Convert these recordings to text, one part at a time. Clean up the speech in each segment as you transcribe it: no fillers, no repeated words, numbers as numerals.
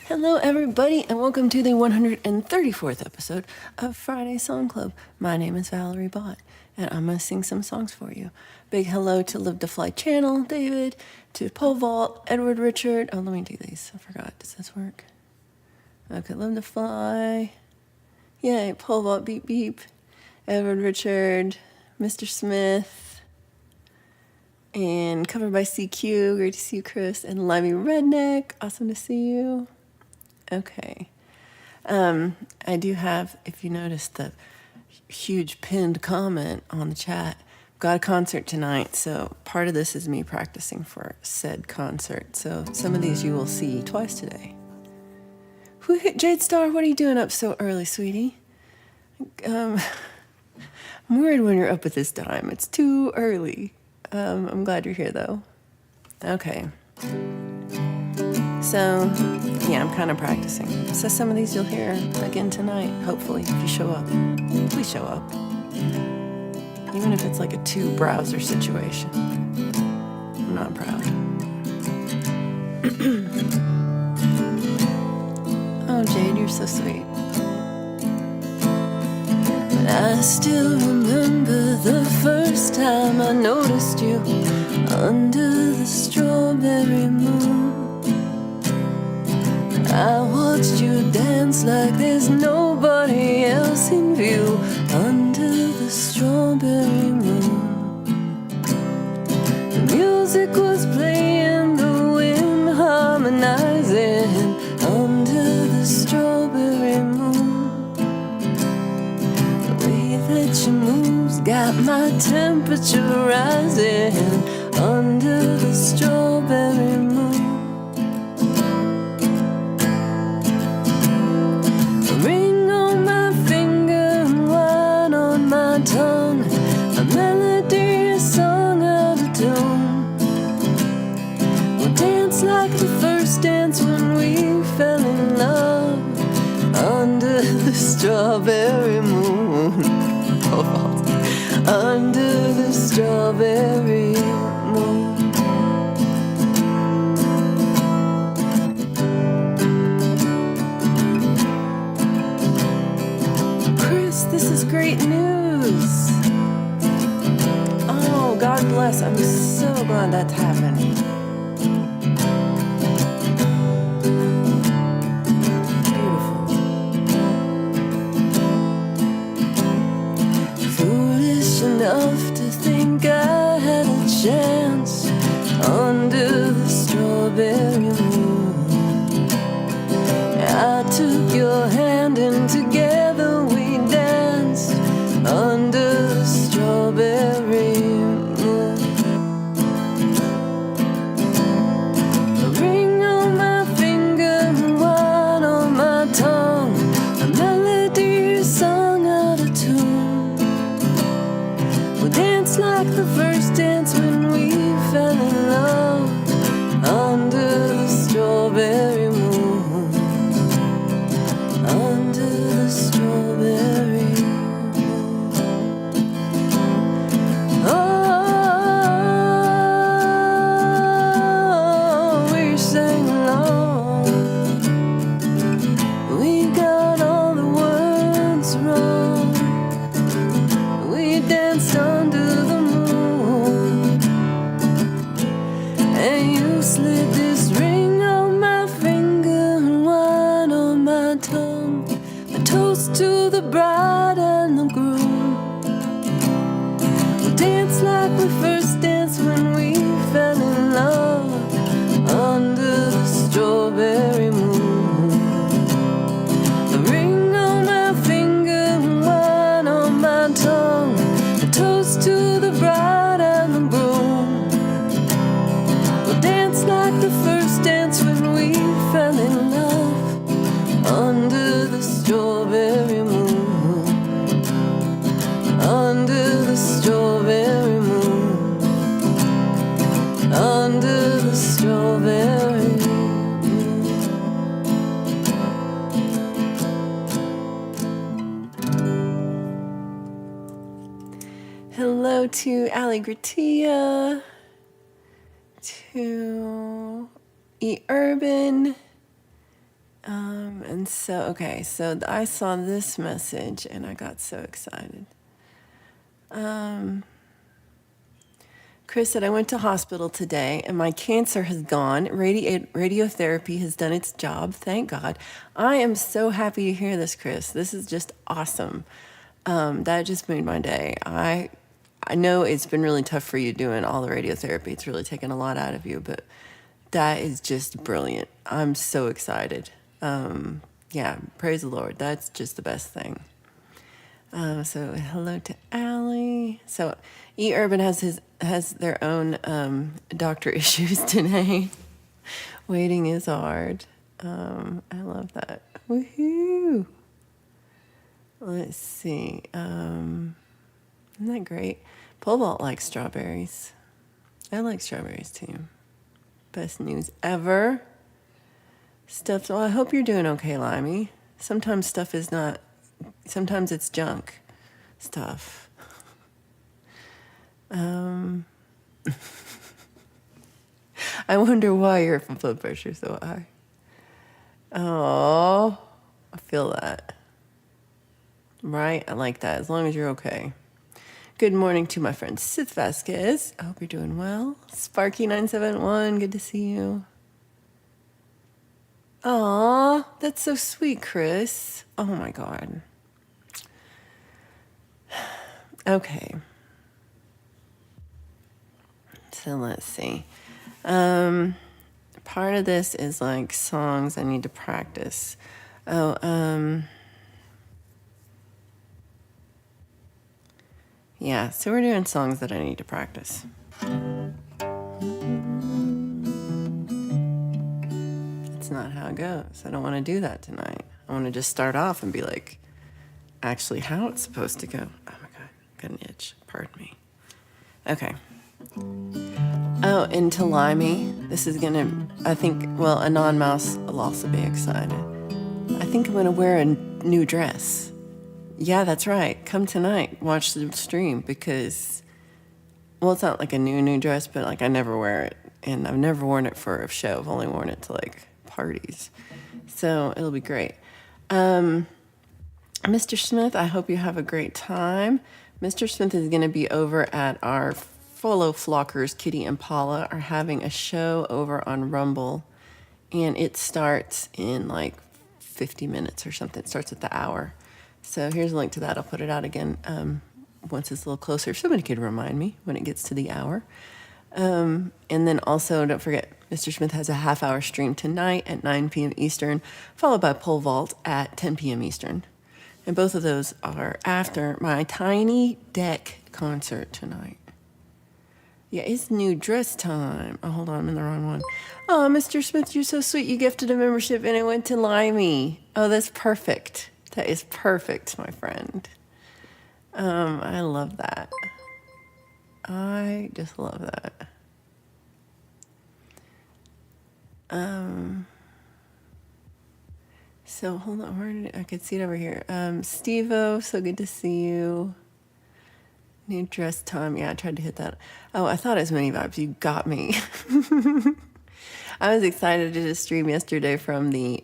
Hello, everybody, and welcome to the 134th episode of Friday Song Club. My name is Valerie Bott, and I'm going to sing some songs for you. Big hello to Live to Fly Channel, David, to Pole Vault, Edward Richard. Oh, let me do these. I forgot. Does this work? Okay, Live to Fly. Yay, Pole Vault, beep, beep. Edward Richard, Mr. Smith, and covered by CQ. Great to see you, Chris. And Limey Redneck. Awesome to see you. Okay. I do have, if you noticed, the huge pinned comment on the chat. Got a concert tonight, so part of this is me practicing for said concert. So some of these you will see twice today. Who hit Jade Star? What are you doing up so early, sweetie? I'm worried when you're up at this time. It's too early. I'm glad you're here, though. Okay. So, yeah, I'm kind of practicing. So some of these you'll hear again tonight, hopefully, if you show up. Please show up. Even if it's like a two-browser situation. I'm not proud. Oh, Jade, you're so sweet. But I still remember the first time I noticed you under the strawberry moon. I watched you dance like there's nobody else in view under the strawberry moon. The music was playing, the wind harmonizing under the strawberry moon. The way that she moves got my temperature rising under the strawberry moon. Tongue, a melody, a song out of tune. We'll dance like the first dance when we fell in love under the strawberry moon. Under the strawberry moon. Chris, this is great news. Oh, God bless. I'm so glad that's happened. Beautiful. Foolish enough to think I had a chance under the strawberry moon. I took your hand and together we danced under the strawberry moon. A ring on my finger and wine on my tongue, a melody, a song out of tune. We'll dance like the first dance when we fell in love under the strawberry moon. Under the strawberry moon. Oh, we sang along. We got all the words wrong. We danced under the moon. And you slid this ring on my finger and wine on my tongue. A toast to the bride and the groom. We'll dance like we first danced when we fell in love under the strawberry moon. A ring on my finger and wine on my tongue. A toast to the bride and the groom. We'll dance like the first dance when we fell in love under the strawberry moon. Under the strawberry moon. Under the strawberry moon. Hello to Ali Gratia, to E Urban, And so, okay, so I saw this message and I got so excited. Chris said, I went to hospital today and my cancer has gone. Radiotherapy has done its job. Thank God. I am so happy to hear this, Chris. This is just awesome. That just made my day. I know it's been really tough for you doing all the radiotherapy. It's really taken a lot out of you, but that is just brilliant. I'm so excited. Yeah, praise the Lord. That's just the best thing. So hello to Allie. So eUrban has their own doctor issues today. Waiting is hard. I love that. Woohoo! Let's see. Isn't that great? Pole vault likes strawberries. I like strawberries too. Best news ever. Stuff. Well, I hope you're doing okay, Limey. Sometimes stuff is not. Sometimes it's junk stuff. I wonder why your blood pressure is so high. Oh, I feel that. Right? I like that, as long as you're okay. Good morning to my friend Sith Vasquez. I hope you're doing well. Sparky971, good to see you. Aw, that's so sweet, Chris. Oh my God. Okay. So let's see. Part of this is like songs I need to practice. Yeah, so we're doing songs that I need to practice. That's not how it goes. I don't want to do that tonight. I want to just start off and be like, actually how it's supposed to go. Oh my God, got an itch. Pardon me. Okay. Oh, and to Limey, this is gonna, I think, well, a non-mouse will also be excited. I think I'm gonna wear a new dress. Yeah, that's right. Come tonight, watch the stream, because, well, it's not like a new dress, but like I never wear it. And I've never worn it for a show. I've only worn it to like parties. So it'll be great. Mr. Smith, I hope you have a great time. Mr. Smith is gonna be over at our fellow flockers, Kitty and Paula, are having a show over on Rumble, and it starts in like 50 minutes or something. It starts at the hour. So here's a link to that. I'll put it out again once it's a little closer. Somebody could remind me when it gets to the hour. And then also, don't forget, Mr. Smith has a half-hour stream tonight at 9 p.m. Eastern, followed by Pole Vault at 10 p.m. Eastern. And both of those are after my Tiny Deck concert tonight. Yeah, it's new dress time. Oh, hold on, I'm in the wrong one. Oh, Mr. Smith, you're so sweet. You gifted a membership and it went to Limey. Oh, that's perfect. That is perfect, my friend. I love that. I just love that. So hold on, where did I could see it over here. Steve-O, so good to see you. New dress time. Yeah, I tried to hit that. Oh, I thought it was Mini Vibes. You got me. I was excited to just stream yesterday from the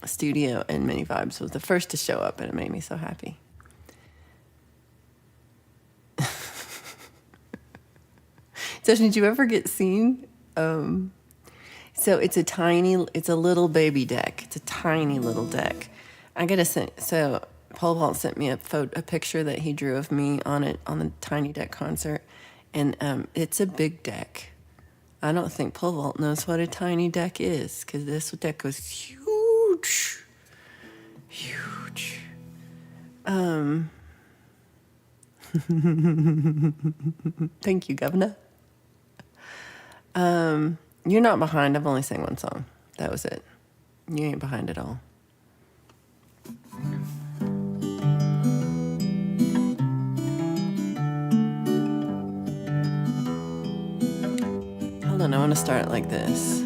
studio, and Mini Vibes was the first to show up, and it made me so happy. So did you ever get seen? So it's a little baby deck. It's a tiny little deck. I gotta send, so Paul Vault sent me a picture that he drew of me on it on the Tiny Deck concert, and it's a big deck. I don't think Paul Vault knows what a tiny deck is, because this deck was huge. Thank you, Governor. You're not behind. I've only sang one song. That was it. You ain't behind at all. Hold on, I want to start like this.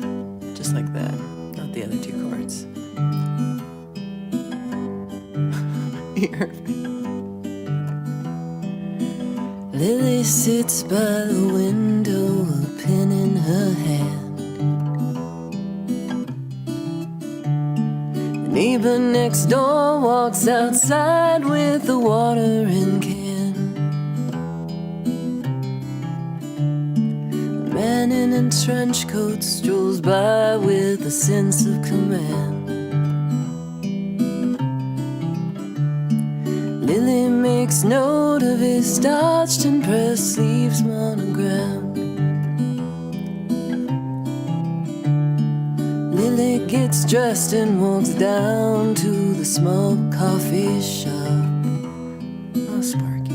Just like that. Not the other two chords. Lily sits by the window, a pen in her hand. Neighbor next door walks outside with a watering can. A man in a trench coat strolls by with a sense of command. Lily makes note of his starched and pressed sleeves monogram. Lily gets dressed and walks down to the small coffee shop. Oh, Sparky.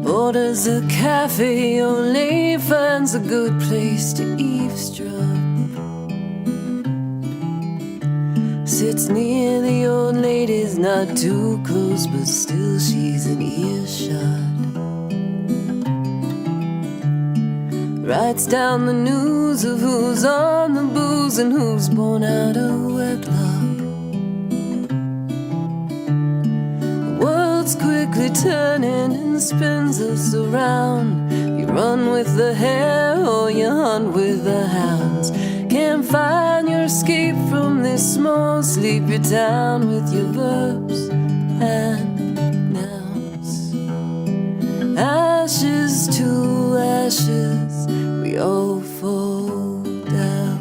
Orders a cafe au lait, finds a good place to eavesdrop. Sits near the old ladies, not too close, but still she's an earshot. Writes down the news of who's on the booze and who's born out of wedlock. The world's quickly turning and spins us around. You run with the hare or you hunt with the hounds. Can't find your escape from this small sleepy town with your verbs and nouns. Ashes to ashes, we all fall down.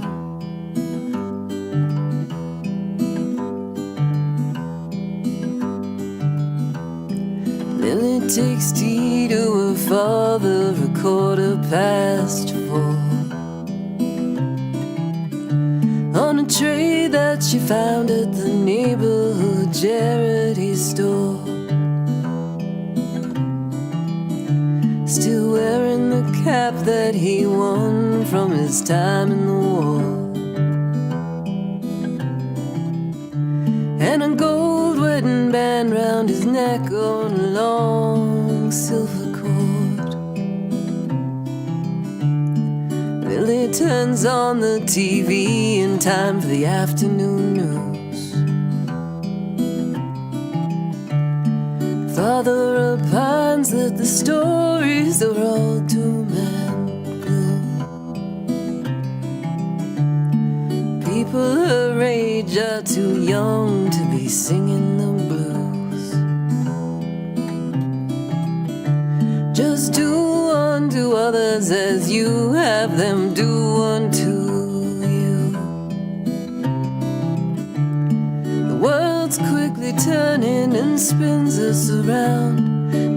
Lily takes tea to her father, a 4:15. On a tray that she found at the neighborhood charity store. Still wearing the cap that he won from his time in the war. And a gold wedding band round his neck on a long silver cord. Lily turns on the TV in time for the afternoon news. Father opines that the stories are all doom and gloom. People her age are too young to be singing the blues. Just do unto others as you have them do unto you. The world's quickly turning and spins us around.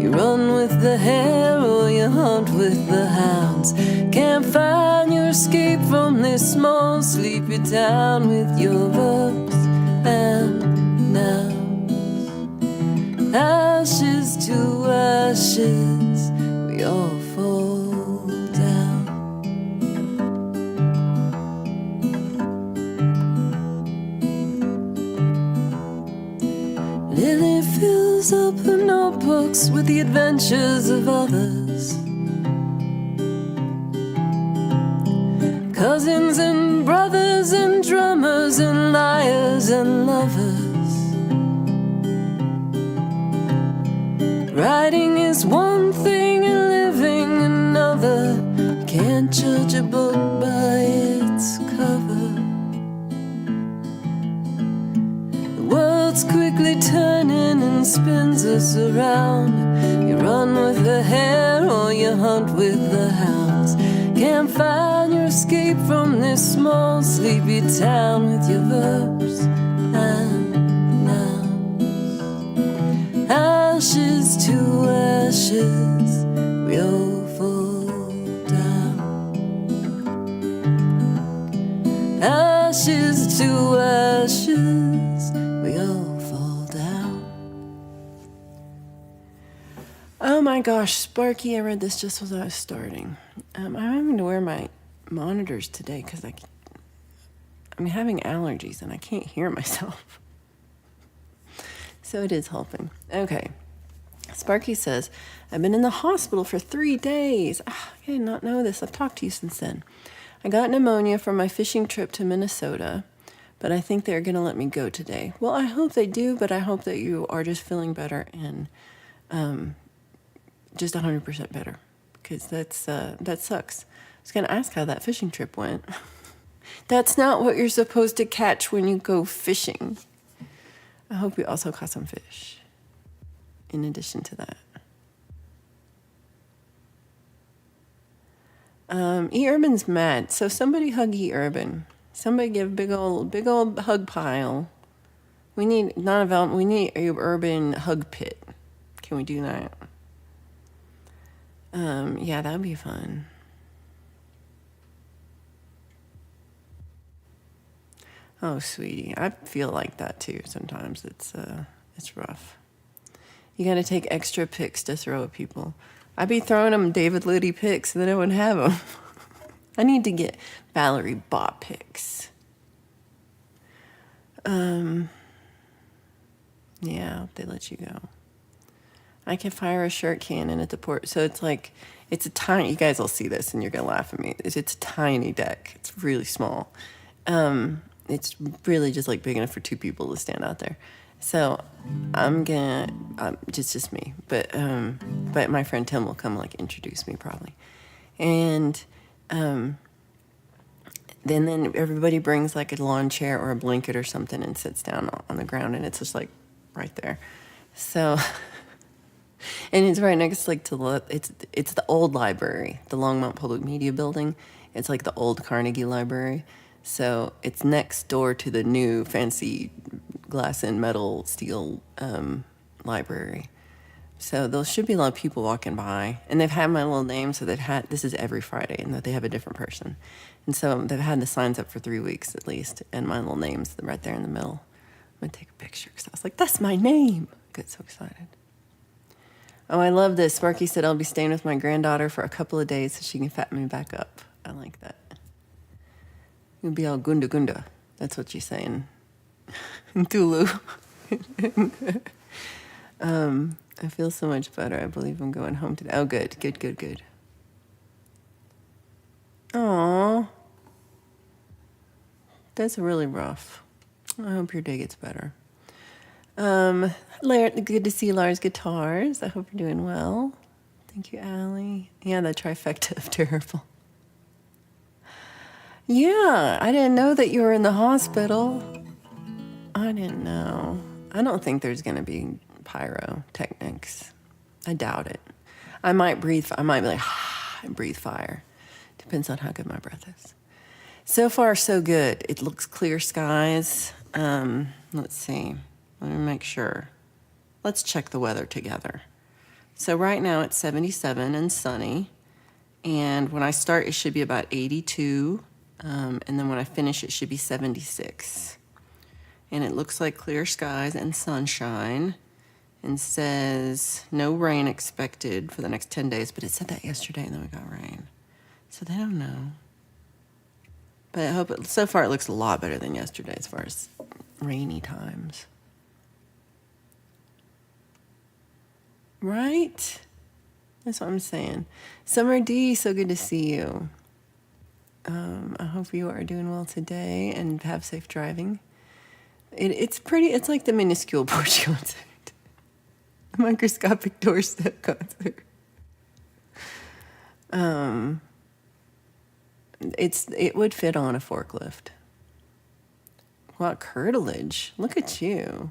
You run with the hare or you hunt with the hounds. Can't find your escape from this small sleepy town with your verbs and nouns. Ashes to ashes, we all fall down. Lily fills up her notebooks with the adventures of others. Cousins and brothers and drummers and liars and lovers. Writing is one thing and living another. You can't judge a book by its cover. The world's quickly turning and spins us around. You run with the hare or you hunt with the hounds. Can't find your escape from this small sleepy town with your verbs and nouns. Ashes to ashes, we all fall down. Ashes to ashes, we all fall down. Oh my gosh, Sparky, I read this just as I was starting. I'm having to wear my monitors today because I'm having allergies and I can't hear myself. So it is helping. Okay. Sparky says, I've been in the hospital for 3 days. I did not know this. I've talked to you since then. I got pneumonia from my fishing trip to Minnesota, but I think they're going to let me go today. Well, I hope they do, but I hope that you are just feeling better and just 100% better, because that sucks. I was going to ask how that fishing trip went. That's not what you're supposed to catch when you go fishing. I hope you also caught some fish in addition to that. E. Urban's mad. So somebody hug E. Urban. Somebody give a big old hug pile. We need we need a urban hug pit. Can we do that? Yeah, that'd be fun. Oh, sweetie, I feel like that too. Sometimes it's rough. You got to take extra pics to throw at people. I'd be throwing them David Liddy pics, and then I wouldn't have them. I need to get Valerie Bott pics. Yeah, they let you go. I can fire a shirt cannon at the port. So it's like, it's a tiny, you guys will see this and you're going to laugh at me. It's a tiny deck. It's really small. It's really just like big enough for two people to stand out there. So I'm going to, just me. But my friend Tim will come like introduce me probably. And then everybody brings like a lawn chair or a blanket or something and sits down on the ground, and it's just like right there. So, and it's right next like to it's the old library, the Longmont Public Media Building. It's like the old Carnegie Library. So it's next door to the new fancy glass and metal steel library. So there should be a lot of people walking by, and they've had my little name. So this is every Friday, and that they have a different person. And so they've had the signs up for 3 weeks at least, and my little name's right there in the middle. I'm gonna take a picture because I was like, that's my name. I get so excited. Oh, I love this. Sparky said I'll be staying with my granddaughter for a couple of days so she can fatten me back up. I like that. You'll be all gunda gunda. That's what she's saying in Tulu. I feel so much better. I believe I'm going home today. Oh, good. Aw. That's really rough. I hope your day gets better. Good to see Lars Guitars. I hope you're doing well. Thank you, Allie. Yeah, the trifecta of terrible. Yeah, I didn't know that you were in the hospital. I didn't know. I don't think there's going to be pyrotechnics. I doubt it. I might be like, and breathe fire. Depends on how good my breath is. So far, so good. It looks clear skies. Let's see. Let me make sure. Let's check the weather together. So right now it's 77 and sunny. And when I start, it should be about 82. And then when I finish, it should be 76. And it looks like clear skies and sunshine. And says no rain expected for the next 10 days. But it said that yesterday, and then we got rain. So they don't know. But I hope so far it looks a lot better than yesterday as far as rainy times. Right? That's what I'm saying. Summer D, so good to see you. I hope you are doing well today and have safe driving. It's pretty, it's like the minuscule porch concert. The microscopic doorstep concert. It would fit on a forklift. What curtilage? Look at you.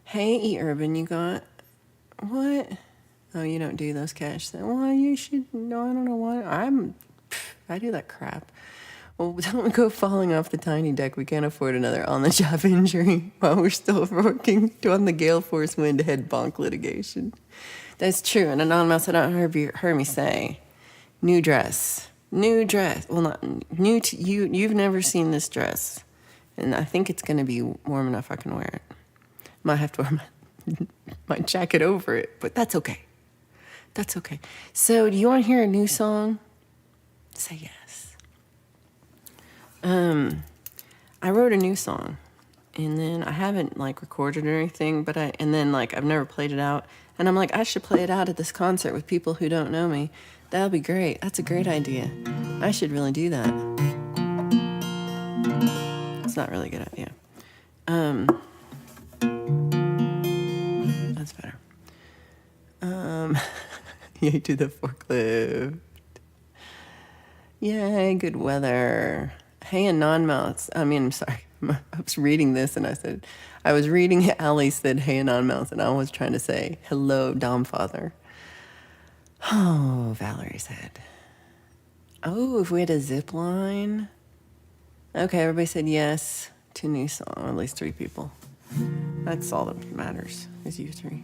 Hey, E. Urban, you got what? Oh, you don't do those cash things. Well, you should. No, I don't know why. I do that crap. Well, don't go falling off the tiny deck. We can't afford another on-the-job injury while we're still working on the gale force wind head bonk litigation. That's true. And Anonymous, I don't know if you heard me say, new dress. Well, not new to you. You've never seen this dress. And I think it's going to be warm enough I can wear it. Might have to wear my jacket over it, but that's okay. That's okay. So do you want to hear a new song? Say yes. I wrote a new song, and then I haven't like recorded or anything, but I've never played it out, and I'm like, I should play it out at this concert with people who don't know me. That'll be great. That's a great idea. I should really do that. It's not really a good idea. That's better. You do the forklift. Yay, good weather. Hey and non-mouths. I mean, I'm sorry. I was reading this and I was reading Ali said hey and non-mouths and I was trying to say hello, Dom Father. Oh, Valerie said. Oh, if we had a zip line. Okay, everybody said yes to new song, or at least 3 people. That's all that matters, is you 3.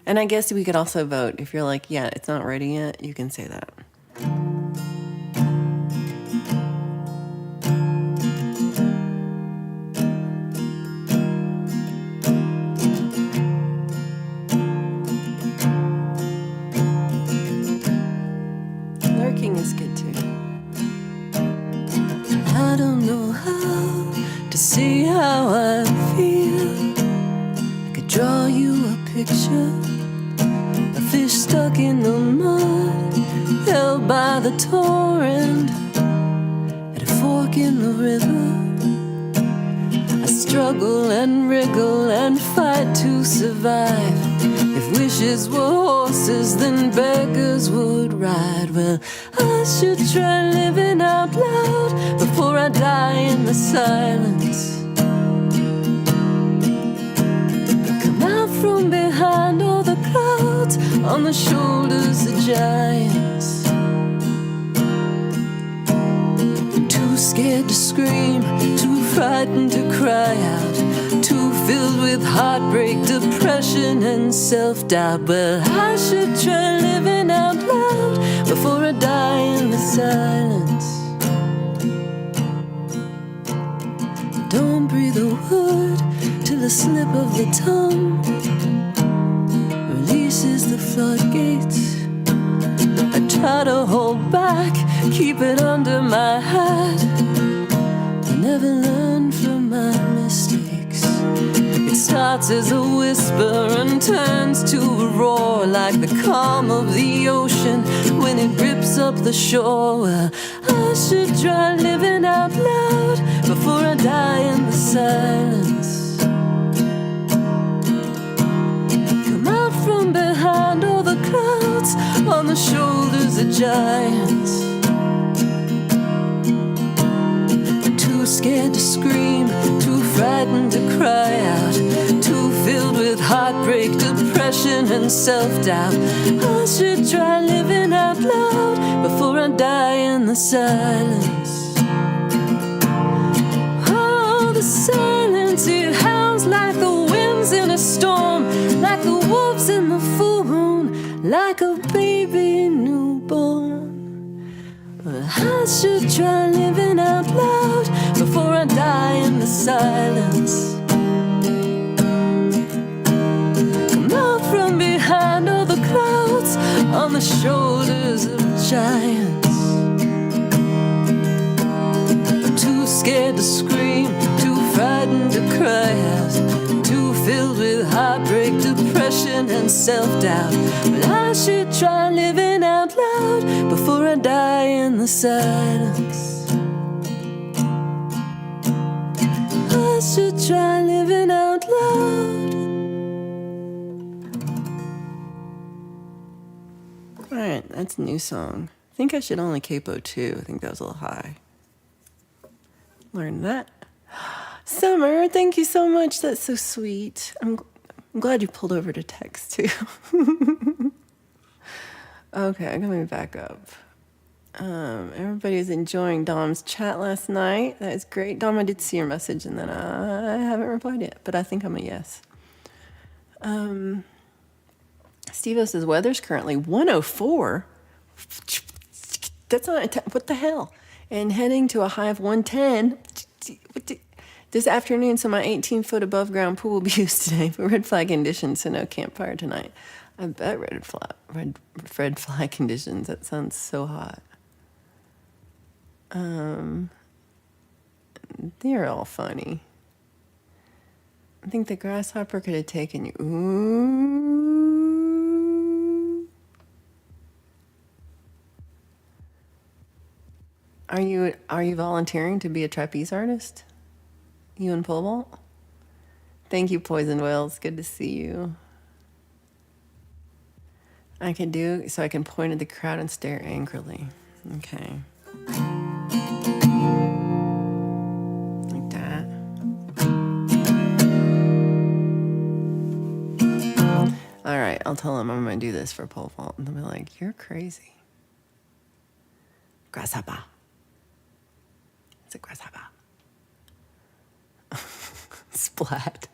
And I guess we could also vote. If you're like, yeah, it's not ready yet, you can say that. Lurking is good too. I don't know how to see how I feel. I could draw you a picture. A fish stuck in the mud, held by the torrent, at a fork in the river. I struggle and wriggle and fight to survive. If wishes were horses, then beggars would ride. Well, I should try living out loud before I die in the silence. Come out from behind all the clouds on the shoulders of giants. Too scared to scream, too frightened to cry out, too filled with heartbreak, depression and self-doubt. Well, I should try living out loud before I die in the silence. Don't breathe a word till the slip of the tongue releases the floodgates. I try to hold back, keep it under my hat. I never learn from my mistakes. It starts as a whisper and turns to a roar, like the calm of the ocean when it rips up the shore. Well, I should try living out loud before I die in the silence. Come out from behind all the clouds on the shoulders of giants. Too scared to scream, too frightened to cry out, too filled with heartbreak, depression and self-doubt. I should try living out loud before I die in the silence. Oh, the silence, it howls like the winds in a storm, like the wolves in the full moon, like a baby newborn. Well, I should try living out loud before I die in the silence. Come out from behind all the clouds on the shoulders of giants. Too scared to scream, too frightened to cry out, too filled with heartbreak, depression and self-doubt. But I should try living out loud before I die in the silence. I should try living out loud. Alright, that's a new song. I think I should only capo 2. I think that was a little high. Learned that. Summer, thank you so much. That's so sweet. I'm glad you pulled over to text too. Okay, I'm gonna back up. Everybody was enjoying Dom's chat last night. That is great. Dom, I did see your message and then I haven't replied yet, but I think I'm a yes. Steve-O says weather's currently 104. That's not, what the hell? And heading to a high of 110 this afternoon, so my 18-foot above ground pool will be used today for red flag conditions, so no campfire tonight. I bet red flag conditions, that sounds so hot. They're all funny. I think the grasshopper could have taken you. Ooh. Are you volunteering to be a trapeze artist? You and pole vault? Thank you, Poison Whales. Good to see you. I can do so I can point at the crowd and stare angrily. Okay. Like that. All right, I'll tell them I'm going to do this for pole vault. And they'll be like, you're crazy. Grasshopper. It's a grasshopper. Splat.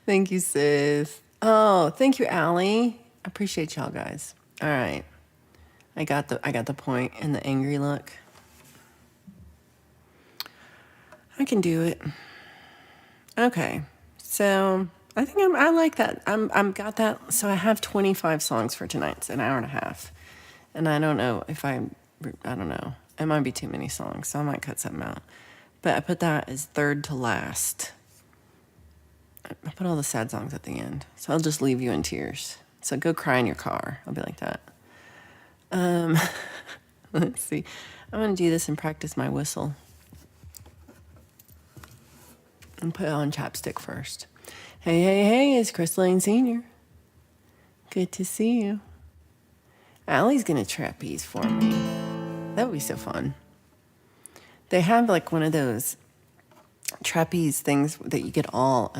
Thank you, sis. Oh, thank you, Allie. I appreciate y'all guys. All right. I got the point and the angry look. I can do it. Okay. So I think I like that. I'm got that. So I have 25 songs for tonight. It's an hour and a half. And I don't know if I don't know. It might be too many songs, so I might cut something out. But I put that as third to last. I put all the sad songs at the end. So I'll just leave you in tears. So go cry in your car. I'll be like that. Let's see. I'm going to do this and practice my whistle. And put it on chapstick first. Hey, hey, hey, it's Chris Lane Sr. Good to see you. Allie's going to trapeze for me. That would be so fun. They have like one of those trapeze things that you get all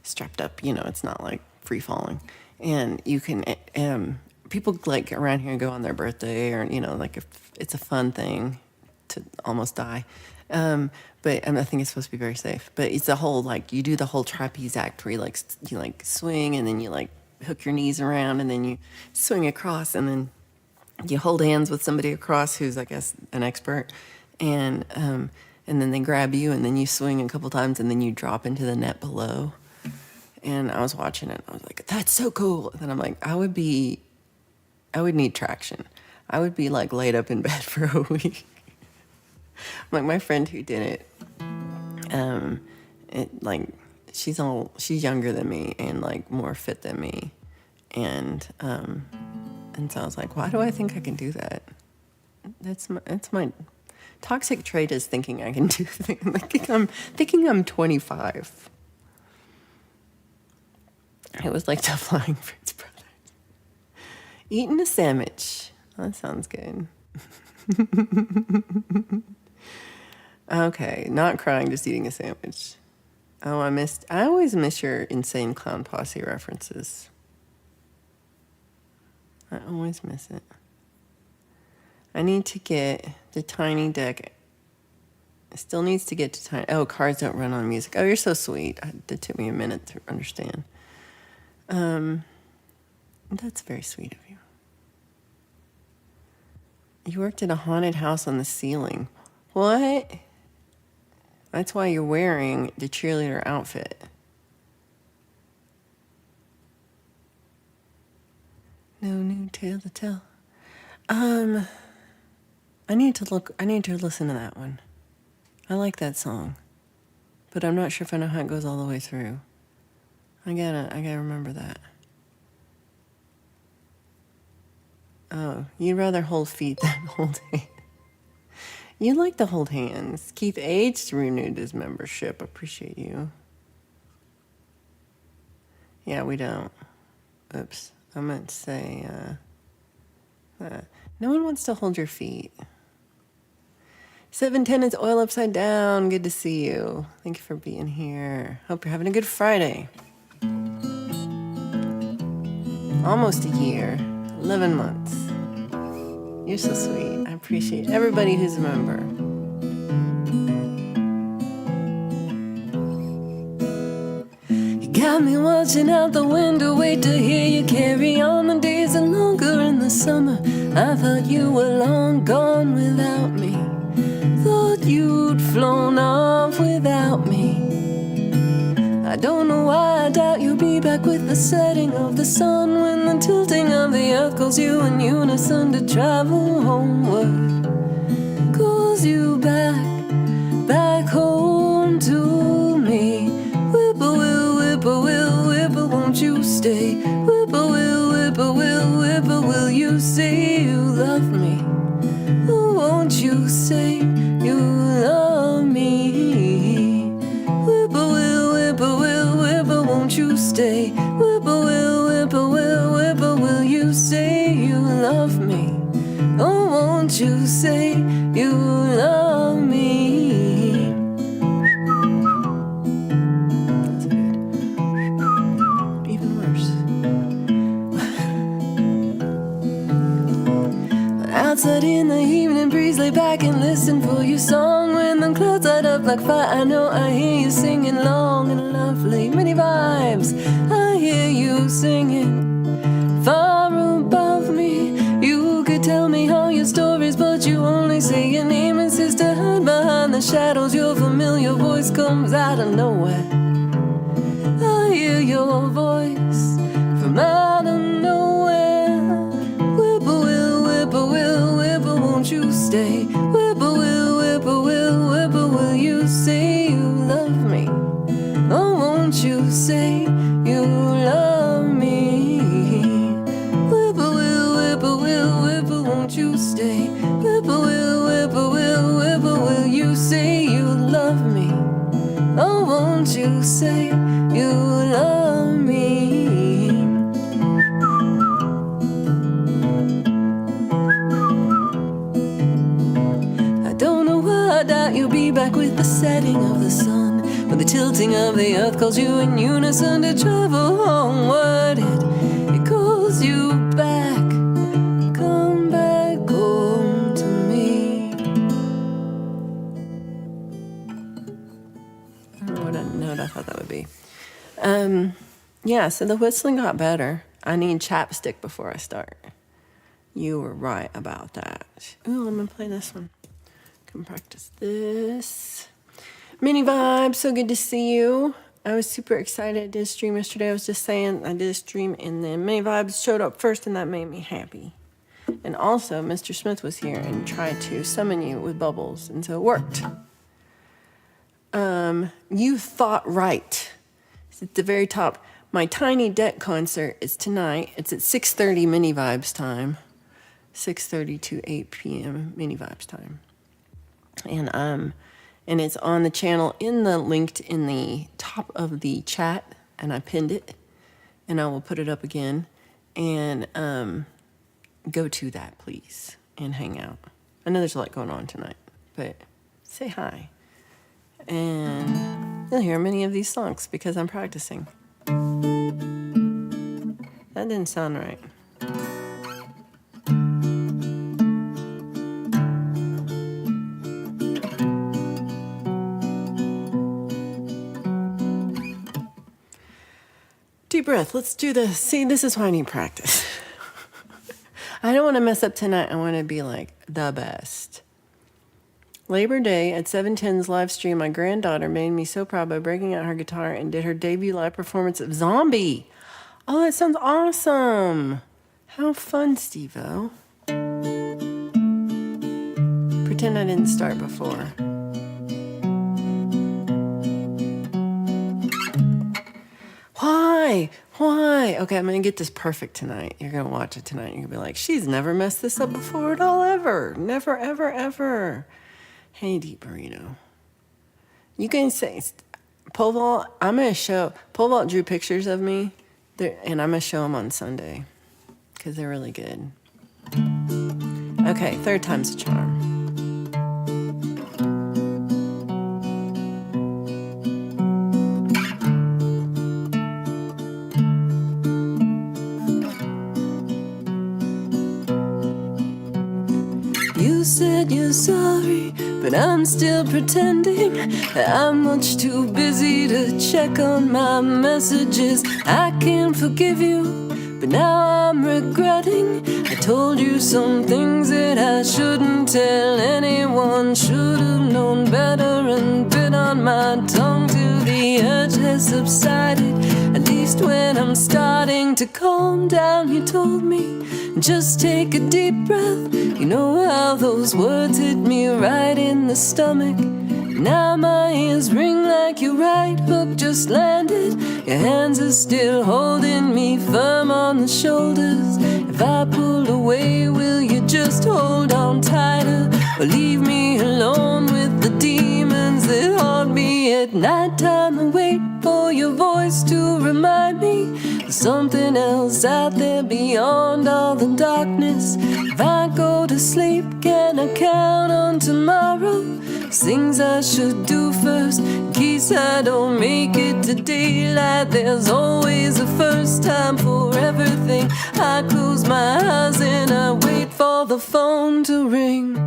strapped up. You know, it's not like free falling. And you can, people like around here go on their birthday or, you know, like if it's a fun thing to almost die. But I think it's supposed to be very safe. But it's a whole, like, you do the whole trapeze act where you like swing and then you like hook your knees around and then you swing across and then you hold hands with somebody across who's, I guess, an expert. And then they grab you and then you swing a couple times and then you drop into the net below. And I was watching it. I was like, that's so cool. And then I'm like, I would need traction. I would be like laid up in bed for a week. Like my friend who did it, she's younger than me and like more fit than me. And so I was like, why do I think I can do that? That's my toxic trait is thinking I can do things. Thinking I'm 25. It was like the Flying Fritz Brothers. Eating a sandwich. That sounds good. Okay, not crying, just eating a sandwich. Oh, I always miss your Insane Clown Posse references. I always miss it. I need to get the tiny deck. It still needs to get to tiny. Oh, cars don't run on music. Oh, you're so sweet. That took me a minute to understand. That's very sweet of you. You worked at a haunted house on the ceiling. What? That's why you're wearing the cheerleader outfit. No new tale to tell. I need to listen to that one. I like that song. But I'm not sure if I know how it goes all the way through. I gotta remember that. Oh, you'd rather hold feet than hold hands. You like to hold hands. Keith H. renewed his membership. Appreciate you. Yeah, we don't. Oops. I meant to say, no one wants to hold your feet. 710 is Oil Upside Down. Good to see you. Thank you for being here. Hope you're having a good Friday. Almost a year. 11 months. You're so sweet. I appreciate everybody who's a member. You got me watching out the window, wait to hear you carry on. The days are longer in the summer. I thought you were long gone without me. Thought you'd flown off without me. I don't know why I doubt you'll be back with the setting of the sun, when the tilting of the earth calls you in unison to travel homeward. Calls you back home to me. Whippoorwill, whippoorwill, whippoorwill, won't you stay? Whippoorwill, whippoorwill, whippoorwill, will you say you love me? Oh, won't you say you love me? Whippoorwill, whippoorwill, whippoorwill, won't you stay? Whippoorwill, whippoorwill, won't you say you love me? That's good. Even worse. Outside in the evening breeze, lay back and listen for your song. When the clouds light up like fire, I know I hear you singing long and lovely. Many vibes, I hear you singing. Far above me, you could tell me all your stories, but you only say your name and sisterhood. Behind the shadows, your familiar voice comes out of nowhere. I hear your voice from out of nowhere. Whippoorwill, whippoorwill, whippoorwill, won't you stay? Whippoorwill, whippoorwill, whippoorwill, you say you love me. Oh, won't you say you love me? Whippoorwill, whippoorwill, whippoorwill, won't you stay? Whippoorwill, whippoorwill, whippoorwill, you say you love me. Oh, won't you say you love me? I don't know why I doubt you'll be back with the setting of the sun, when the tilting of the earth calls you in unison to travel homeward. It calls you back. Come back home to me. I don't know what note I thought that would be. Yeah, so the whistling got better. I need chapstick before I start. You were right about that. Ooh, I'm gonna play this one. Can practice this. Mini Vibe, so good to see you. I was super excited. I did a stream yesterday. I was just saying I did a stream and then Mini Vibes showed up first and that made me happy. And also, Mr. Smith was here and tried to summon you with bubbles, and so it worked. You thought right. It's at the very top. My Tiny Deck concert is tonight. It's at 6:30 Mini Vibes time. 6:30 to 8 p.m. Mini Vibes time. And it's on the channel linked in the top of the chat, and I pinned it, and I will put it up again. And go to that, please, and hang out. I know there's a lot going on tonight, but say hi. And you'll hear many of these songs because I'm practicing. That didn't sound right. Deep breath. Let's do this. See, this is why I need practice. I don't want to mess up tonight. I want to be like the best. Labor Day at 7:10's live stream, my granddaughter made me so proud by breaking out her guitar and did her debut live performance of Zombie. Oh, that sounds awesome. How fun, Steve-O. Pretend I didn't start before. Why? Okay, I'm going to get this perfect tonight. You're going to watch it tonight. You're going to be like, she's never messed this up before at all, ever. Never, ever, ever. Hey, Deep Burrito. You can say, Pole Vault, Pole Vault drew pictures of me, and I'm going to show them on Sunday, because they're really good. Okay, third time's a charm. You said you're sorry, but I'm still pretending. I'm much too busy to check on my messages. I can't forgive you, but now I'm regretting. I told you some things that I shouldn't tell anyone. Should've known better and bit on my tongue till the urge has subsided. At least when I'm starting to calm down, you told me, just take a deep breath. You know how those words hit me right in the stomach. Now my ears ring like your right hook just landed. Your hands are still holding me firm on the shoulders. If I pull away, will you just hold on tighter? Or leave me alone with the demons that haunt me at nighttime and wait for your voice to remind me something else out there beyond all the darkness. If I go to sleep, can I count on tomorrow? Things I should do first, in case I don't make it to daylight. There's always a first time for everything. I close my eyes and I wait for the phone to ring.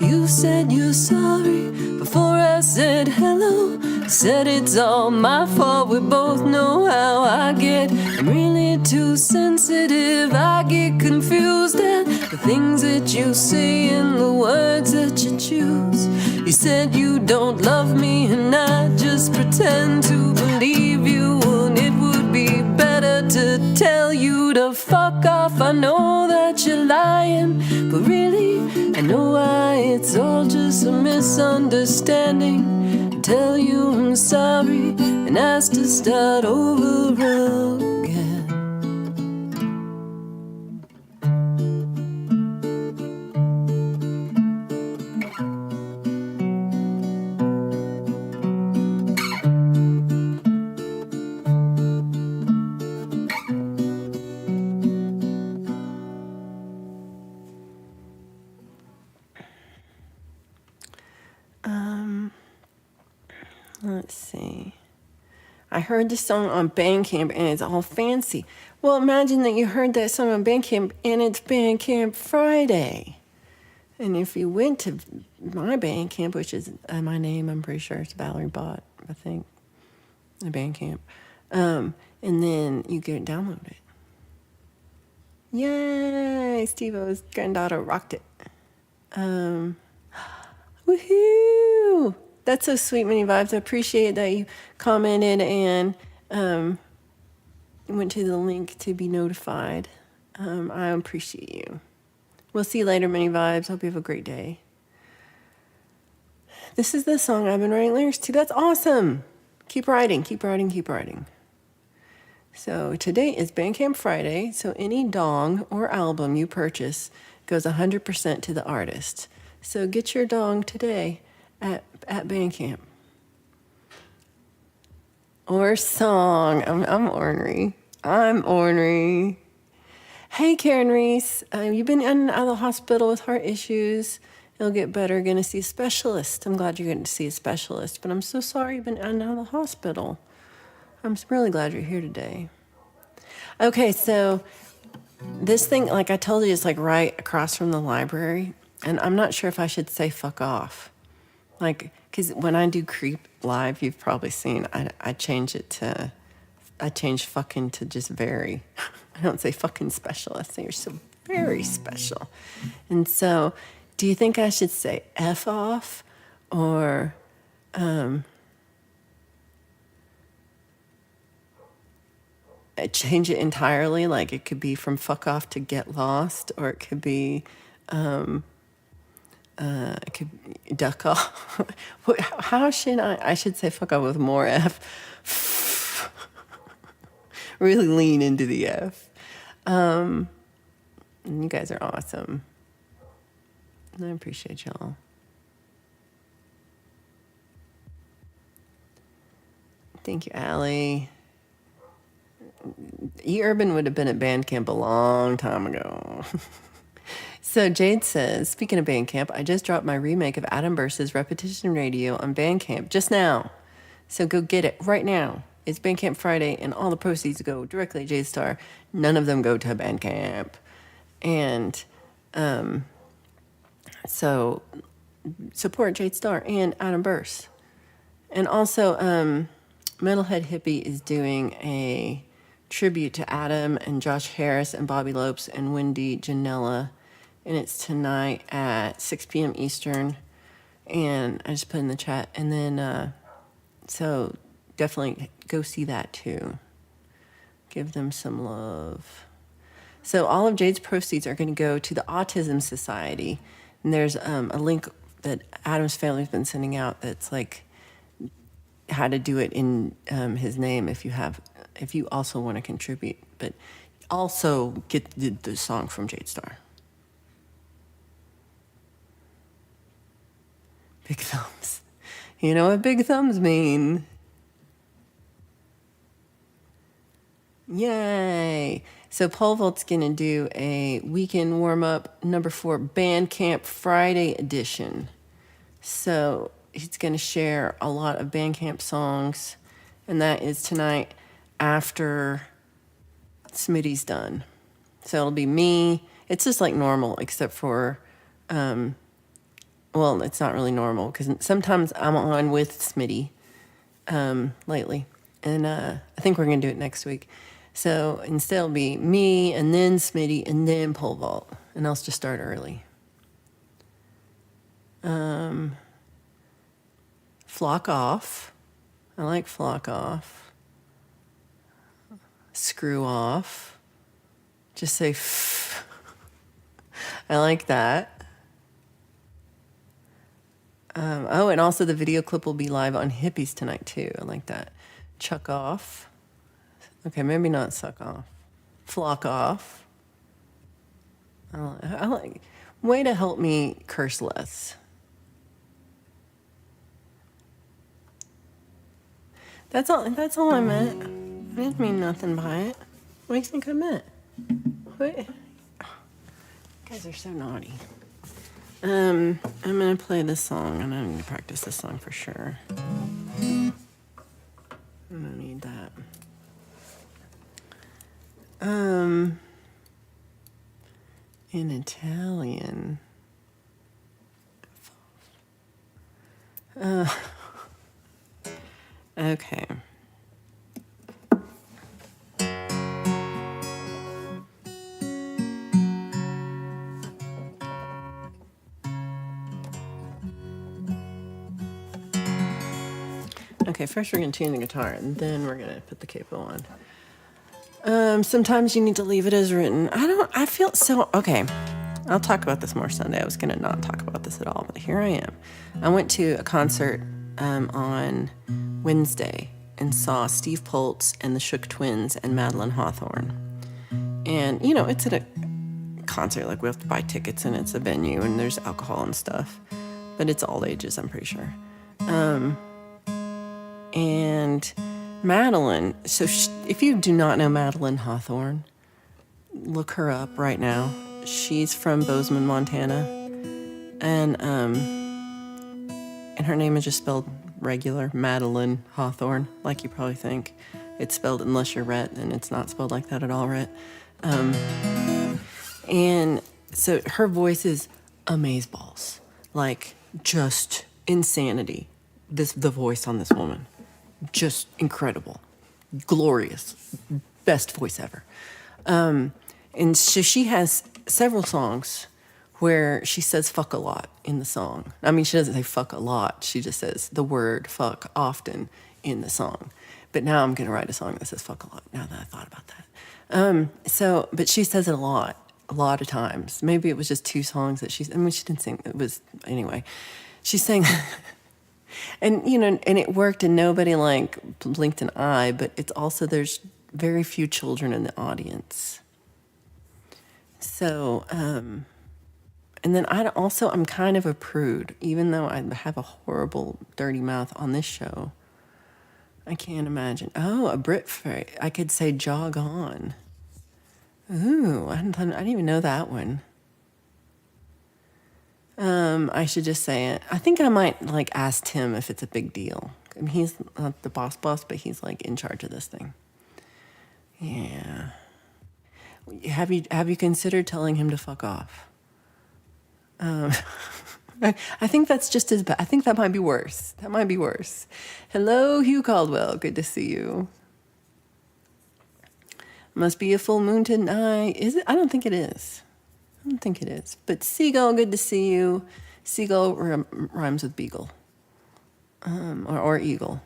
You said you're sorry before I said hello. Said it's all my fault, we both know how I get. I'm really too sensitive, I get confused at the things that you say and the words that you choose. You said you don't love me and I just pretend to believe you. And it would be better to tell you to fuck off. I know that you're lying, but really I know why. It's all just a misunderstanding. Tell you I'm sorry and ask to start over again. Let's see. I heard this song on Bandcamp and it's all fancy. Well, imagine that you heard that song on Bandcamp and it's Bandcamp Friday. And if you went to my Bandcamp, which is my name, I'm pretty sure it's Valerie Bott, I think, the Bandcamp. And then you can download it. Yay! Steve-O's granddaughter rocked it. Woohoo! That's so sweet, Many Vibes. I appreciate that you commented and went to the link to be notified. I appreciate you. We'll see you later, Many Vibes. Hope you have a great day. This is the song I've been writing lyrics to. That's awesome. Keep writing, keep writing, keep writing. So today is Bandcamp Friday, so any dong or album you purchase goes 100% to the artist. So get your dong today at Bandcamp. Or song. I'm ornery. I'm ornery. Hey, Karen Reese. You've been in and out of the hospital with heart issues. It'll get better. Going to see a specialist. I'm glad you're going to see a specialist, but I'm so sorry you've been in and out of the hospital. I'm really glad you're here today. Okay, so this thing, like I told you, is like right across from the library, and I'm not sure if I should say fuck off. Like, because when I do Creep Live, you've probably seen, I change fucking to just very. I don't say fucking special. I say you're so very special. And so, do you think I should say F off or change it entirely? Like it could be from fuck off to get lost, or it could be it could duck off. How should I should say fuck off with more F. Really lean into the F. You guys are awesome. I appreciate y'all. Thank you, Allie. E-Urban would have been at Bandcamp a long time ago. So Jade says, speaking of Bandcamp, I just dropped my remake of Adam Burst's Repetition Radio on Bandcamp just now. So go get it right now. It's Bandcamp Friday, and all the proceeds go directly to Jade Star. None of them go to Bandcamp. And so support Jade Star and Adam Burst. And also, Metalhead Hippie is doing a tribute to Adam and Josh Harris and Bobby Lopes and Wendy Janela. And it's tonight at 6 p.m. Eastern. And I just put in the chat. And then, so definitely go see that too. Give them some love. So all of Jade's proceeds are going to go to the Autism Society. And there's a link that Adam's family's been sending out that's like how to do it in his name if if you also want to contribute. But also get the song from Jade Star. Big thumbs. You know what big thumbs mean. Yay. So Pole Vault's going to do a weekend warm-up number 4 Bandcamp Friday edition. So he's going to share a lot of Bandcamp songs, and that is tonight after Smitty's done. So it'll be me. It's just like normal, except for, well, it's not really normal because sometimes I'm on with Smitty lately. And I think we're going to do it next week. So instead it'll be me and then Smitty and then Pole Vault. And I'll just start early. Flock Off. I like Flock Off. Screw Off. Just say f. I like that. Oh, and also the video clip will be live on Hippies tonight too. I like that. Chuck Off. Okay, maybe not Suck Off. Flock Off. I like. Way to help me curse less. That's all I meant. I didn't mean nothing by it. What do you think I meant? What? You guys are so naughty. I'm gonna play this song, and I need to practice this song for sure. I don't need that. In Italian. Okay. Okay, first we're going to tune the guitar, and then we're going to put the capo on. Sometimes you need to leave it as written. I feel so, okay. I'll talk about this more Sunday. I was going to not talk about this at all, but here I am. I went to a concert on Wednesday and saw Steve Poltz and the Shook Twins and Madeline Hawthorne. And, you know, it's at a concert, like we have to buy tickets and it's a venue and there's alcohol and stuff. But it's all ages, I'm pretty sure. And Madeline, so if you do not know Madeline Hawthorne, look her up right now. She's from Bozeman, Montana. And her name is just spelled regular, Madeline Hawthorne, like you probably think. It's spelled, unless you're Rhett, and it's not spelled like that at all, Rhett. And so her voice is amazeballs, like just insanity. The voice on this woman, just incredible, glorious, best voice ever. And so she has several songs where she says fuck a lot in the song. I mean, she doesn't say fuck a lot. She just says the word fuck often in the song. But now I'm going to write a song that says fuck a lot, now that I thought about that. But she says it a lot of times. Maybe it was just 2 songs that she didn't sing. It was, anyway, she sang, and, you know, and it worked and nobody like blinked an eye, but it's also, there's very few children in the audience. So, and then I'm kind of a prude, even though I have a horrible, dirty mouth on this show. I can't imagine. Oh, a Brit phrase. I could say jog on. Ooh, I didn't even know that one. I should just say it. I think I might like ask Tim if it's a big deal. I mean, he's not the boss, but he's like in charge of this thing. Yeah. Have you considered telling him to fuck off? I think that's just as bad. I think that might be worse. Hello, Hugh Caldwell. Good to see you. Must be a full moon tonight. Is it? I don't think it is. But Seagull, good to see you. Seagull rhymes with beagle. Or eagle.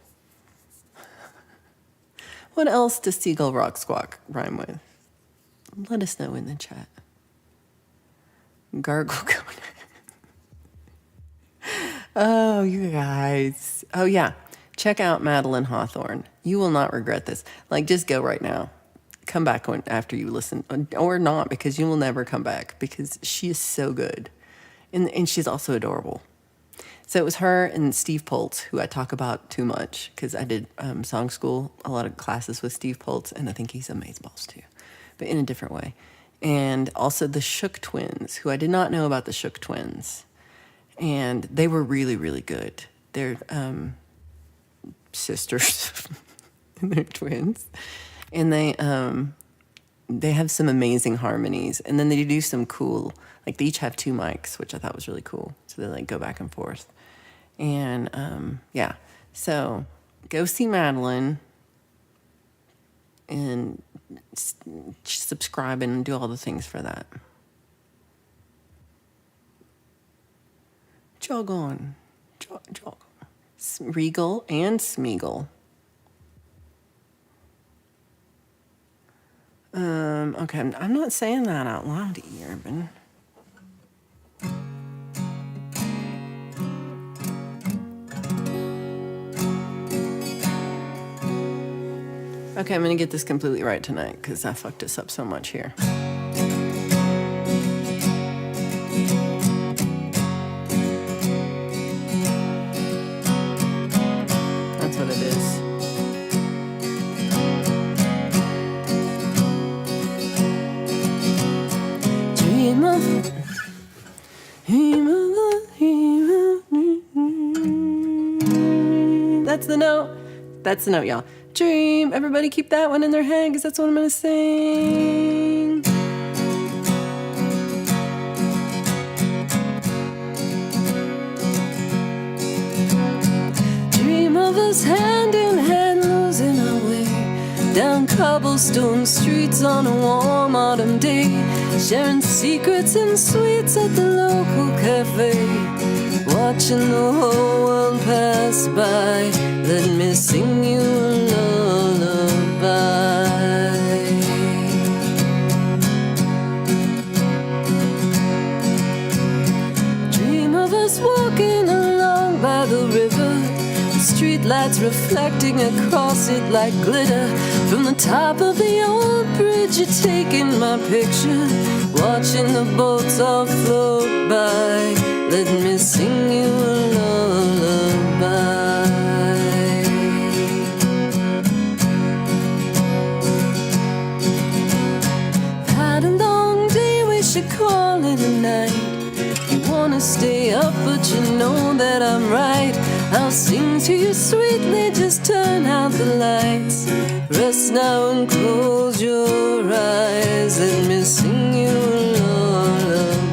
What else does Seagull Rock Squawk rhyme with? Let us know in the chat. Gargle coming. Oh, you guys. Oh, yeah. Check out Madeline Hawthorne. You will not regret this. Like, just go right now. Come back after you listen, or not, because you will never come back, because she is so good. And she's also adorable. So it was her and Steve Poltz, who I talk about too much, because I did song school, a lot of classes with Steve Poltz, and I think he's amazeballs too, but in a different way. And also the Shook twins, who I did not know about the Shook twins. And they were really, really good. They're sisters, and they're twins. And they have some amazing harmonies. And then they do some cool, like they each have 2 mics, which I thought was really cool. So they like go back and forth. And yeah, so go see Madeline and subscribe and do all the things for that. Jog on. Jog. Regal and Smeagol. Okay, I'm not saying that out loud, Urban. Okay, I'm gonna get this completely right tonight because I fucked us up so much here. That's what it is. Dream of That's the note. That's the note, y'all. Dream. Everybody keep that one in their head because that's what I'm going to sing. Dream of us hand in hand losing our way down cobblestone streets on a warm autumn day, sharing secrets and sweets at the local cafe, watching the whole world pass by. Let me sing you a lullaby. Dream of us walking along by the river, the street lights reflecting across it like glitter. From the top of the old bridge you're taking my picture, watching the boats all float by. Let me sing you a lullaby. Had a long day, we should call it a night. You wanna stay up, but you know that I'm right. I'll sing to you sweetly, just turn out the lights. Rest now and close your eyes. Let me sing you a lullaby.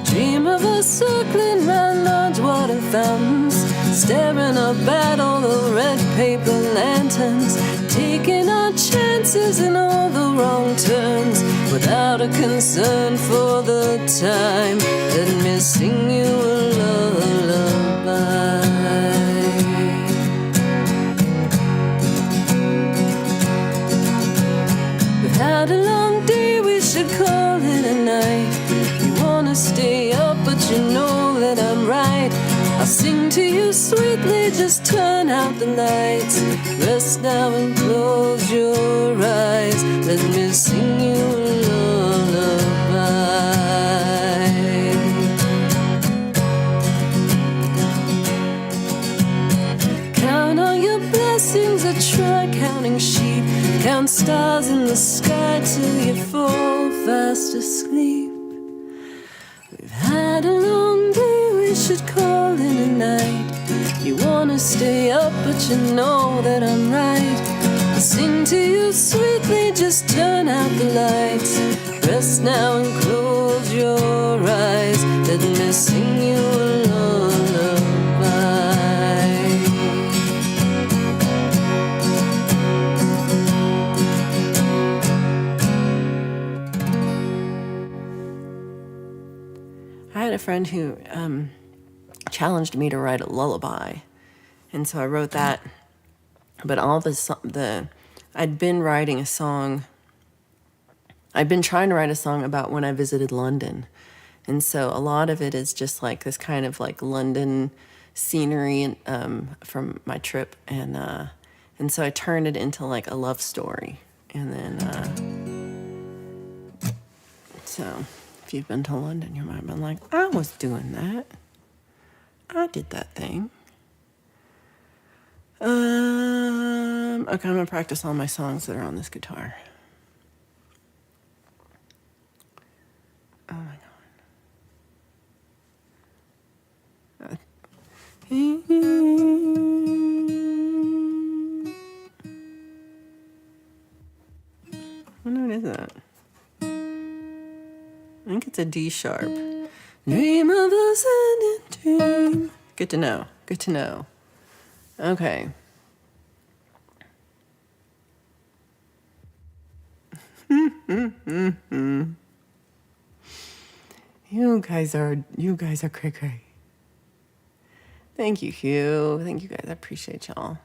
Dream of us circling round large water fountains, staring up at all the red paper lanterns, taking our chances in all the wrong turns, without a concern for the time. Let me sing you a lullaby. We've had a long day, we should call it a night. You wanna stay up, but you know that I'm right. I'll sing to you sweetly, just turn out the lights. Rest now and close your eyes. Let me sing you a lullaby. Count all your blessings or try counting sheep. Count stars in the sky till you fall fast asleep. We've had a long day, we should call it a night. You wanna stay up, but you know that I'm right. I'll sing to you sweetly, just turn out the lights. Rest now and close your eyes. Let me sing you a lullaby. I had a friend who challenged me to write a lullaby, and so I wrote that. But all I'd been writing a song. I'd been trying to write a song about when I visited London. And so a lot of it is just like this kind of like London scenery from my trip. And so I turned it into like a love story. And then, so if you've been to London, you might have been like, I was doing that. I did that thing. Okay, I'm gonna practice all my songs that are on this guitar. Oh my God. What note is that? I think it's a D sharp. Dream of a sudden dream. Good to know. Good to know. Okay. You guys are cray cray. Thank you, Hugh. Thank you guys. I appreciate y'all.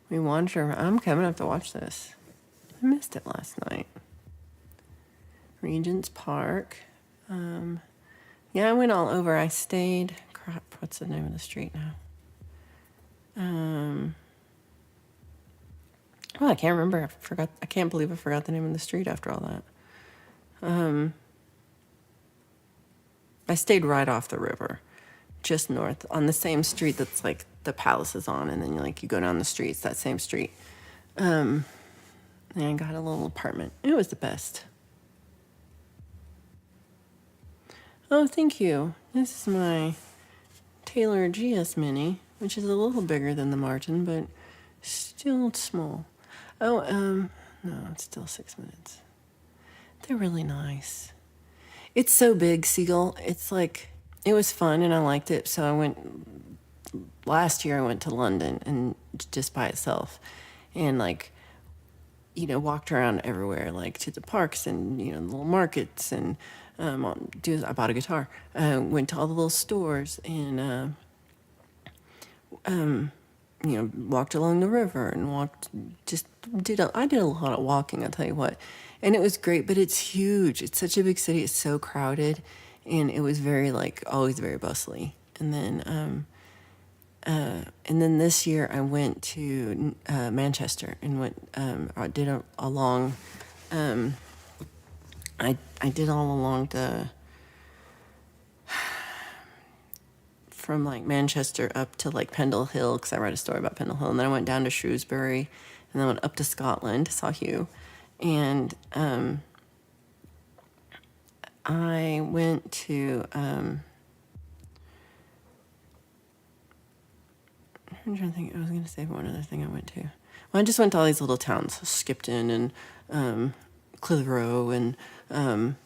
We wandered around. I'm coming up to watch this. I missed it last night. Regent's Park. Yeah, I went all over. I stayed. Crap, what's the name of the street now? Oh, I can't remember. I can't believe I forgot the name of the street after all that. I stayed right off the river, just north, on the same street that's like the palace is on, and then you go down the street. It's that same street. And I got a little apartment. It was the best. Oh, thank you. This is my Taylor GS Mini, which is a little bigger than the Martin, but still small. Oh, no, it's still 6 minutes. They're really nice. It's so big, Siegel. It's like, it was fun and I liked it. So last year I went to London and just by itself and walked around everywhere, like to the parks and, the little markets and, I bought a guitar, went to all the little stores and, walked along the river and I did a lot of walking, I'll tell you what. And it was great, but it's huge. It's such a big city. It's so crowded. And it was very always very bustly. And then this year I went to Manchester and I did a long, I did all along from Manchester up to Pendle Hill, because I read a story about Pendle Hill, and then I went down to Shrewsbury, and then went up to Scotland, saw Hugh, and I went to I'm trying to think. I was going to say one other thing I went to. Well, I just went to all these little towns, Skipton and Clitheroe, and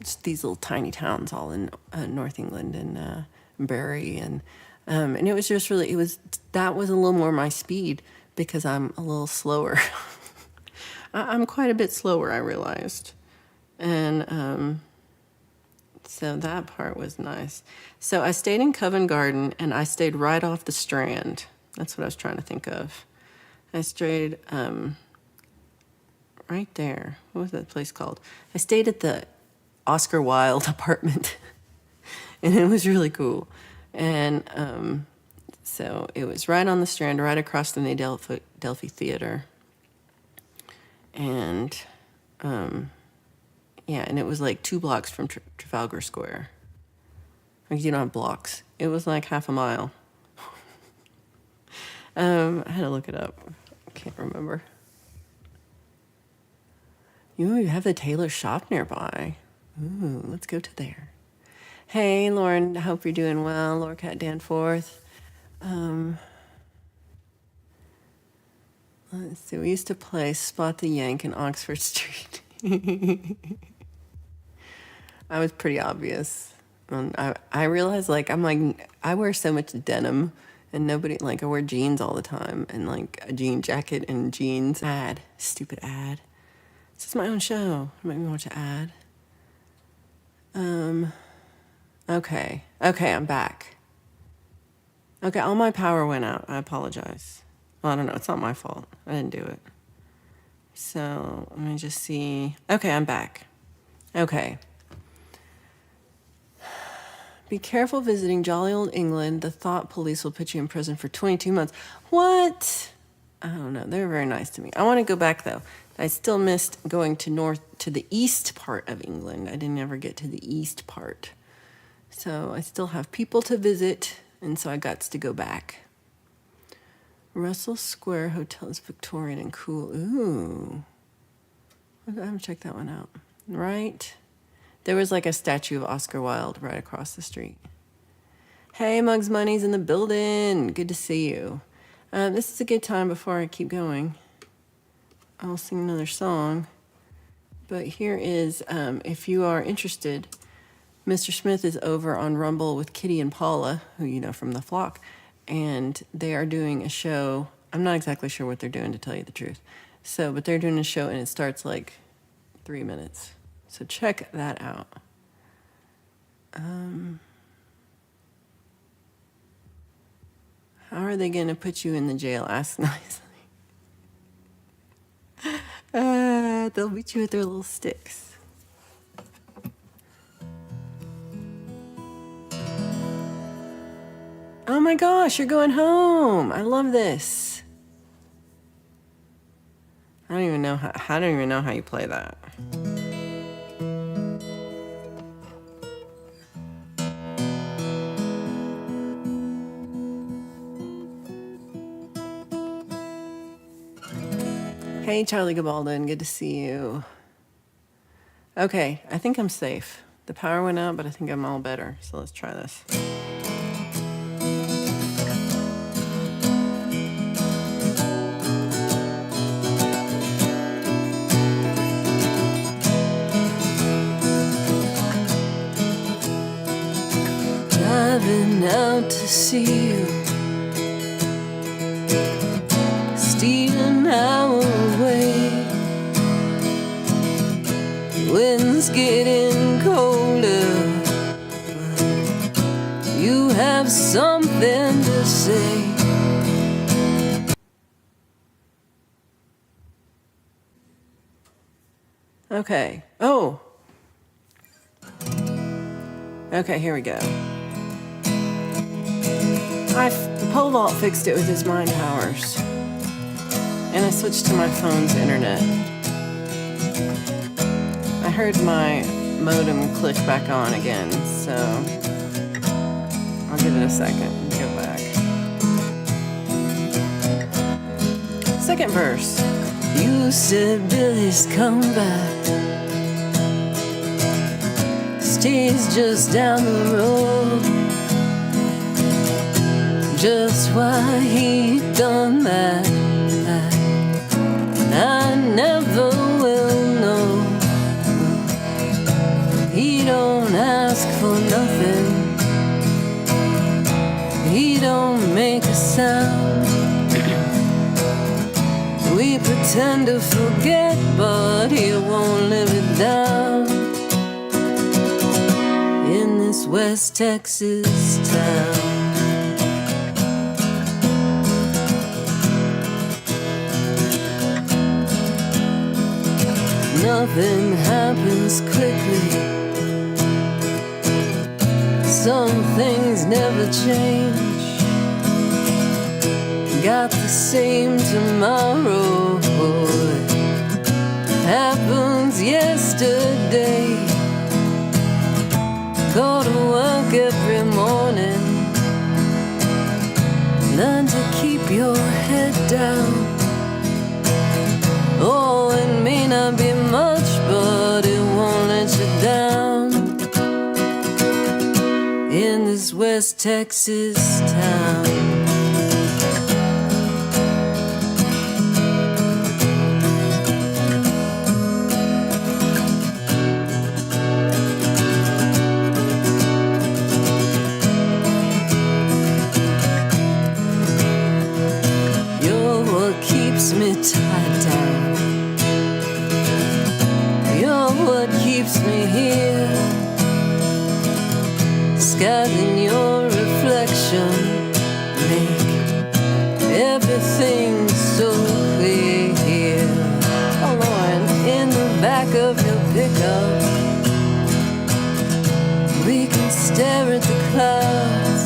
just these little tiny towns all in North England and Bury, and it was just really, that was a little more my speed because I'm a little slower. I'm quite a bit slower, I realized. And so that part was nice. So I stayed in Covent Garden and I stayed right off the Strand. That's what I was trying to think of. I stayed right there. What was that place called? I stayed at the Oscar Wilde apartment. And it was really cool. And so it was right on the Strand, right across from the Adelphi Theater. And and it was 2 blocks from Trafalgar Square. You don't have blocks. It was half a mile. I had to look it up. I can't remember. You have the Taylor shop nearby. Ooh, let's go to there. Hey, Lauren, I hope you're doing well. Lorcat Danforth. Let's see. We used to play Spot the Yank in Oxford Street. I was pretty obvious. I realized, I wear so much denim, and nobody, I wear jeans all the time, and, a jean jacket and jeans. Stupid ad. This is my own show. Make me watch an ad. Okay, I'm back. Okay, all my power went out. I apologize. Well, I don't know. It's not my fault. I didn't do it. So let me just see. Okay, I'm back. Okay. Be careful visiting jolly old England. The thought police will put you in prison for 22 months. What? I don't know. They were very nice to me. I want to go back, though. I still missed going to the east part of England. I didn't ever get to the east part. So I still have people to visit, and so I got to go back. Russell Square Hotel is Victorian and cool. Ooh. I haven't checked that one out. Right? There was like a statue of Oscar Wilde right across the street. Hey, Mugs Money's in the building. Good to see you. This is a good time before I keep going. I'll sing another song. But here is, if you are interested, Mr. Smith is over on Rumble with Kitty and Paula, who you know from The Flock, and they are doing a show. I'm not exactly sure what they're doing, to tell you the truth. But they're doing a show, and it starts like 3 minutes. So check that out. How are they going to put you in the jail? Ask nicely. They'll beat you with their little sticks. Oh my gosh, you're going home. I love this. I don't even know how you play that. Hey, Charlie Gabalden, good to see you. Okay, I think I'm safe. The power went out, but I think I'm all better. So let's try this. Driving out to see you, stealing our away. Wind's getting colder, you have something to say. Okay. Oh. Okay, here we go. Pole Vault fixed it with his mind powers. And I switched to my phone's internet. I heard my modem click back on again, so I'll give it a second and go back. Second verse. You said Billy's come back, stays just down the road. Just why he done that, I never will know. He don't ask for nothing, he don't make a sound. We pretend to forget, but he won't live it down. In this West Texas town, nothing happens quickly, some things never change. Got the same tomorrow, happens yesterday. Go to work every morning, learn to keep your head down. Oh, it may not be much, but it won't let you down. In this West Texas town, you're what keeps me tied down. You're what keeps me here. Skies in your reflection make everything so clear. Oh Lord, in the back of your pickup, we can stare at the clouds.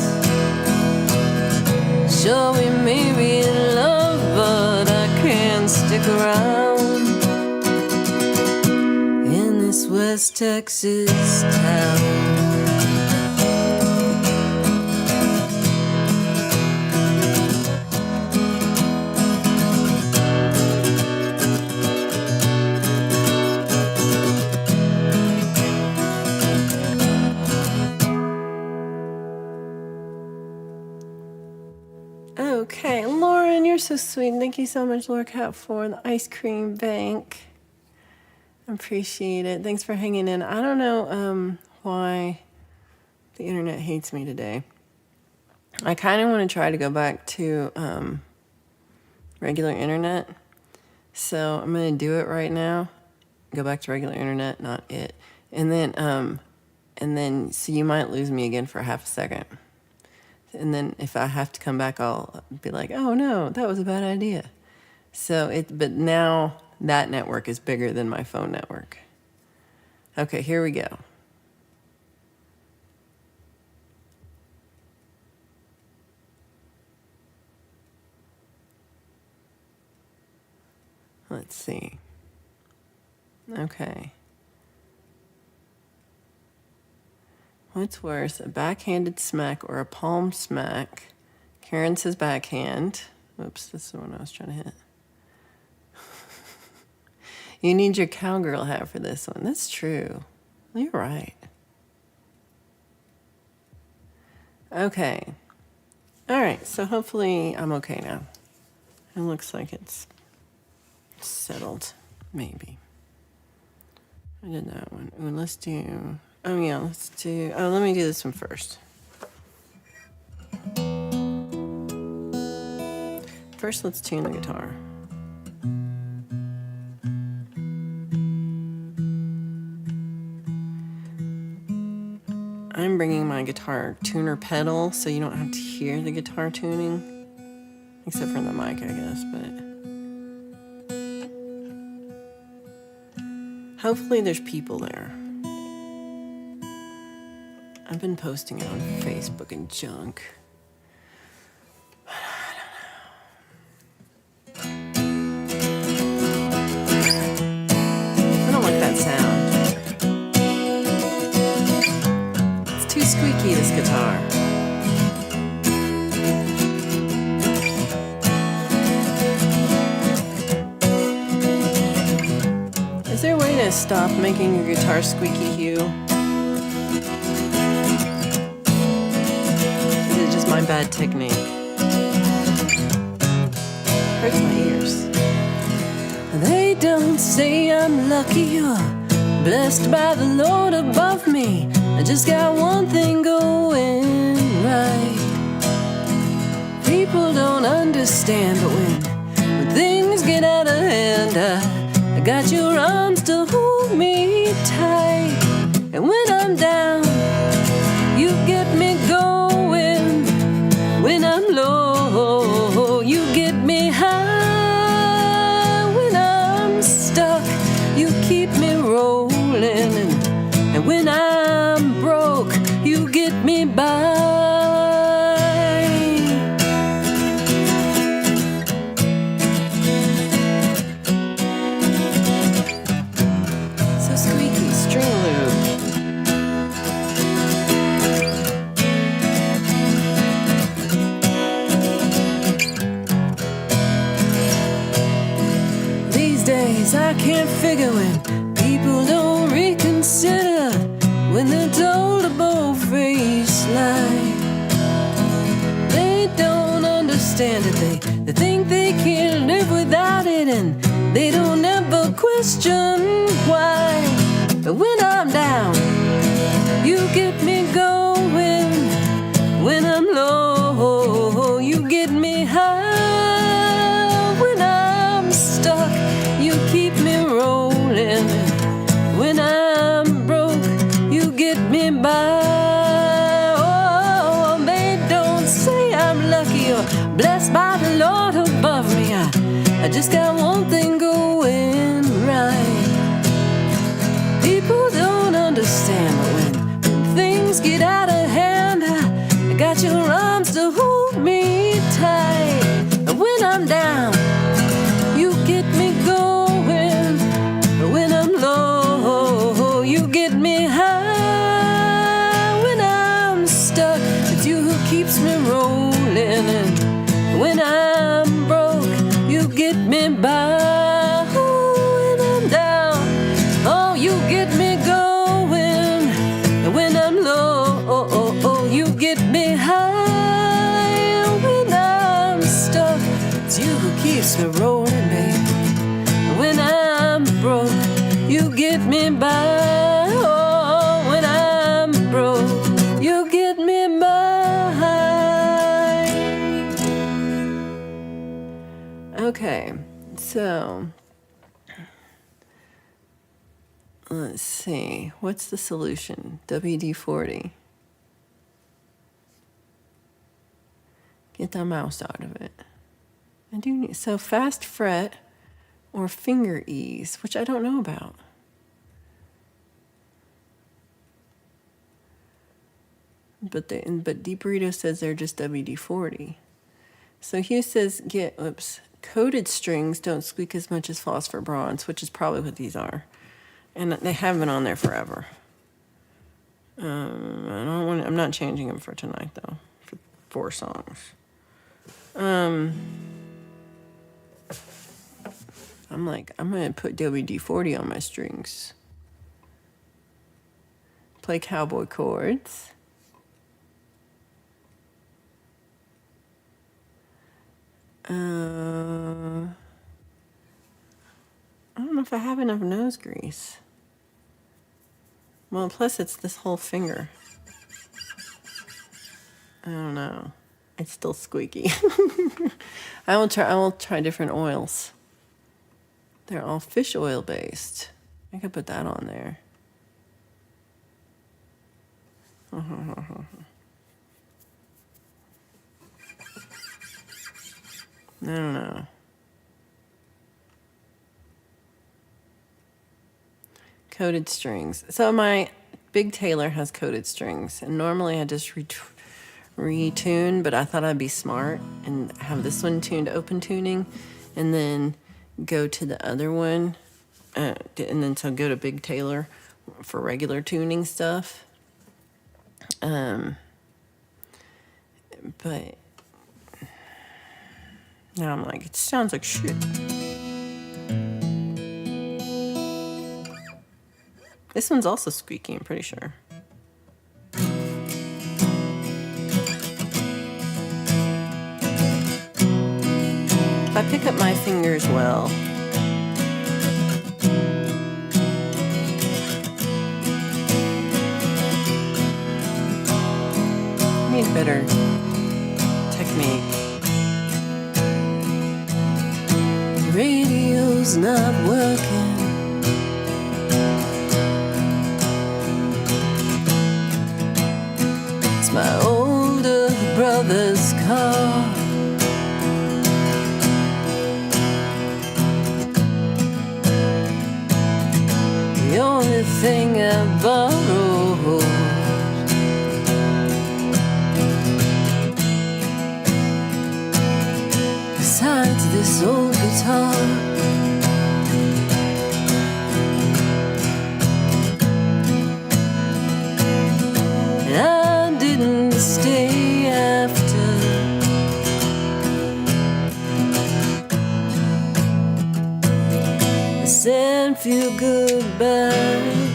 Sure, we may be in love, but I can't stick around in this West Texas town. Okay, Lauren, you're so sweet. Thank you so much, Laura Cat, for the ice cream bank. I appreciate it. Thanks for hanging in. I don't know why the internet hates me today. I kind of want to try to go back to regular internet. So I'm going to do it right now. Go back to regular internet, not it. And then so you might lose me again for half a second. And then if I have to come back, I'll be like, oh no, that was a bad idea. But now that network is bigger than my phone network. Okay, here we go. Let's see. Okay. What's worse, a backhanded smack or a palm smack? Karen says backhand. Oops, this is the one I was trying to hit. You need your cowgirl hat for this one. That's true. You're right. Okay. All right, so hopefully I'm okay now. It looks like it's settled, maybe. I did that one. Ooh, let's do... Oh, yeah, let me do this one first. First, let's tune the guitar. I'm bringing my guitar tuner pedal so you don't have to hear the guitar tuning. Except for the mic, I guess, but... Hopefully there's people there. I've been posting it on Facebook and junk. I don't like that sound. It's too squeaky, this guitar. Is there a way to stop making your guitar squeaky, Hugh? My bad technique. Hurts my ears. They don't say I'm lucky or blessed by the Lord above me. I just got one thing going right. People don't understand, but when things get out of hand, I got your arms to hold me tight. And when I'm down, you get me going. When I'm low, you get me high. When I'm stuck, you keep me rolling. And when I'm broke, you get me by. So squeaky, string loop. I can't figure when people don't reconsider when they're told a bold-faced lie. They don't understand it, they think they can't live without it, and they don't ever question why. But when I'm down, you get me going. When I'm low, you get me high. When I'm stuck, you keep me rolling. When I'm broke, you get me by. Oh, they don't say I'm lucky or blessed by the Lord above me. I just got one thing going right. People don't understand, but when things get out of hand, arms to hold me tight. And when I'm down, you get me going. When I'm low, you get me high. When I'm stuck, it's you who keeps me rolling. And when I'm broke, you get me by. When I'm down, oh, you get me going. And when I'm low, you get me high. When I'm stuck, it's you who keeps me rolling, babe. When I'm broke, you get me by. Oh, when I'm broke, you get me by. Okay, so let's see. What's the solution? WD-40. Get the mouse out of it. I do need, so fast fret or finger ease, which I don't know about. But Deep Burrito says they're just WD-40. So Hugh says coated strings don't squeak as much as phosphor bronze, which is probably what these are. And they have been on there forever. I'm not changing them for tonight though, for 4 songs. I'm gonna put WD-40 on my strings. Play cowboy chords. I don't know if I have enough nose grease. Well, plus it's this whole finger. I don't know. It's still squeaky. I will try different oils. They're all fish oil based. I could put that on there. I don't know. Coated strings. So my big Taylor has coated strings, and normally I just retune, but I thought I'd be smart and have this one tuned to open tuning, and then go to the other one, and then so go to Big Taylor for regular tuning stuff. But now I'm like, it sounds like shit. This one's also squeaky, I'm pretty sure. If I pick up my fingers well. Need better technique. Radio's not working. It's my older brother's car. The only thing I borrowed. Besides this old guitar. And I didn't stay after. I said few goodbyes.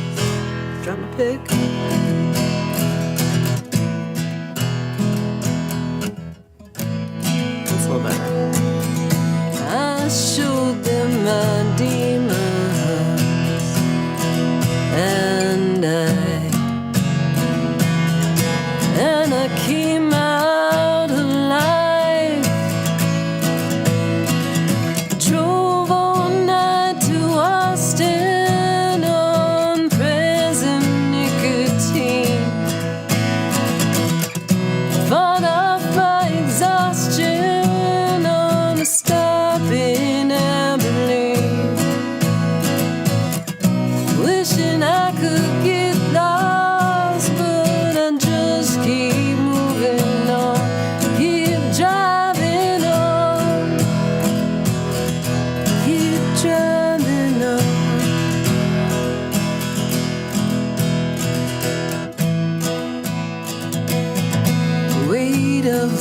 Drop my pick. That's a little better. I showed them my demons, and I came out alive. Drove all night to Austin on present nicotine.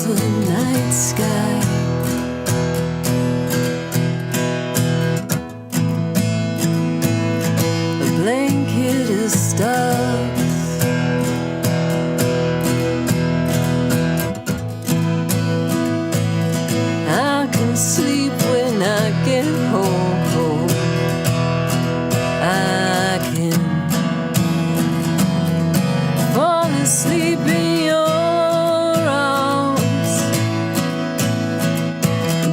the night sky. A blanket of stars. I can sleep when I get home. I can fall asleep in your arms.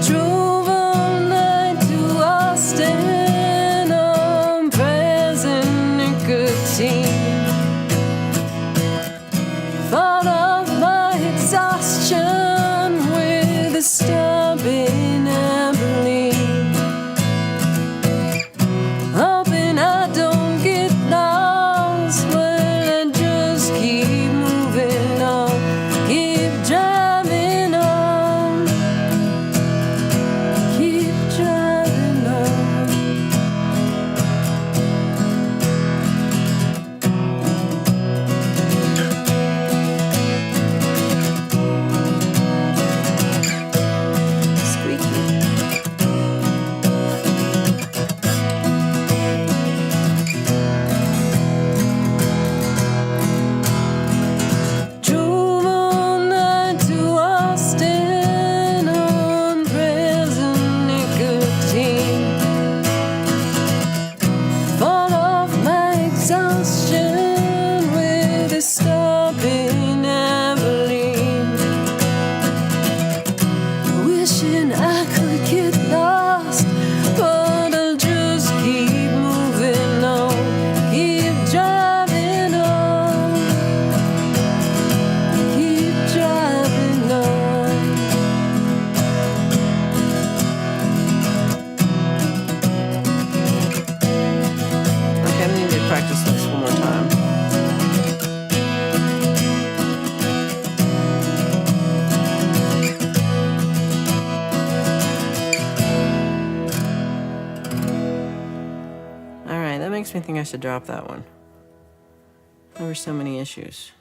Drove all night to Austin on present nicotine. Fought off my exhaustion with a stub in Abilene. Hoping I don't get lost, but I just keep moving on, keep driving on, keep driving on. Squeaky. Drove all night to Austin on present nicotine. Fought off my exhaustion with a stop in Abilene. Wishing I could get lost, but I'll just keep moving on, keep driving on, keep driving on. Okay, I need to practice this one more time. All right, that makes me think I should drop that one. There were so many issues.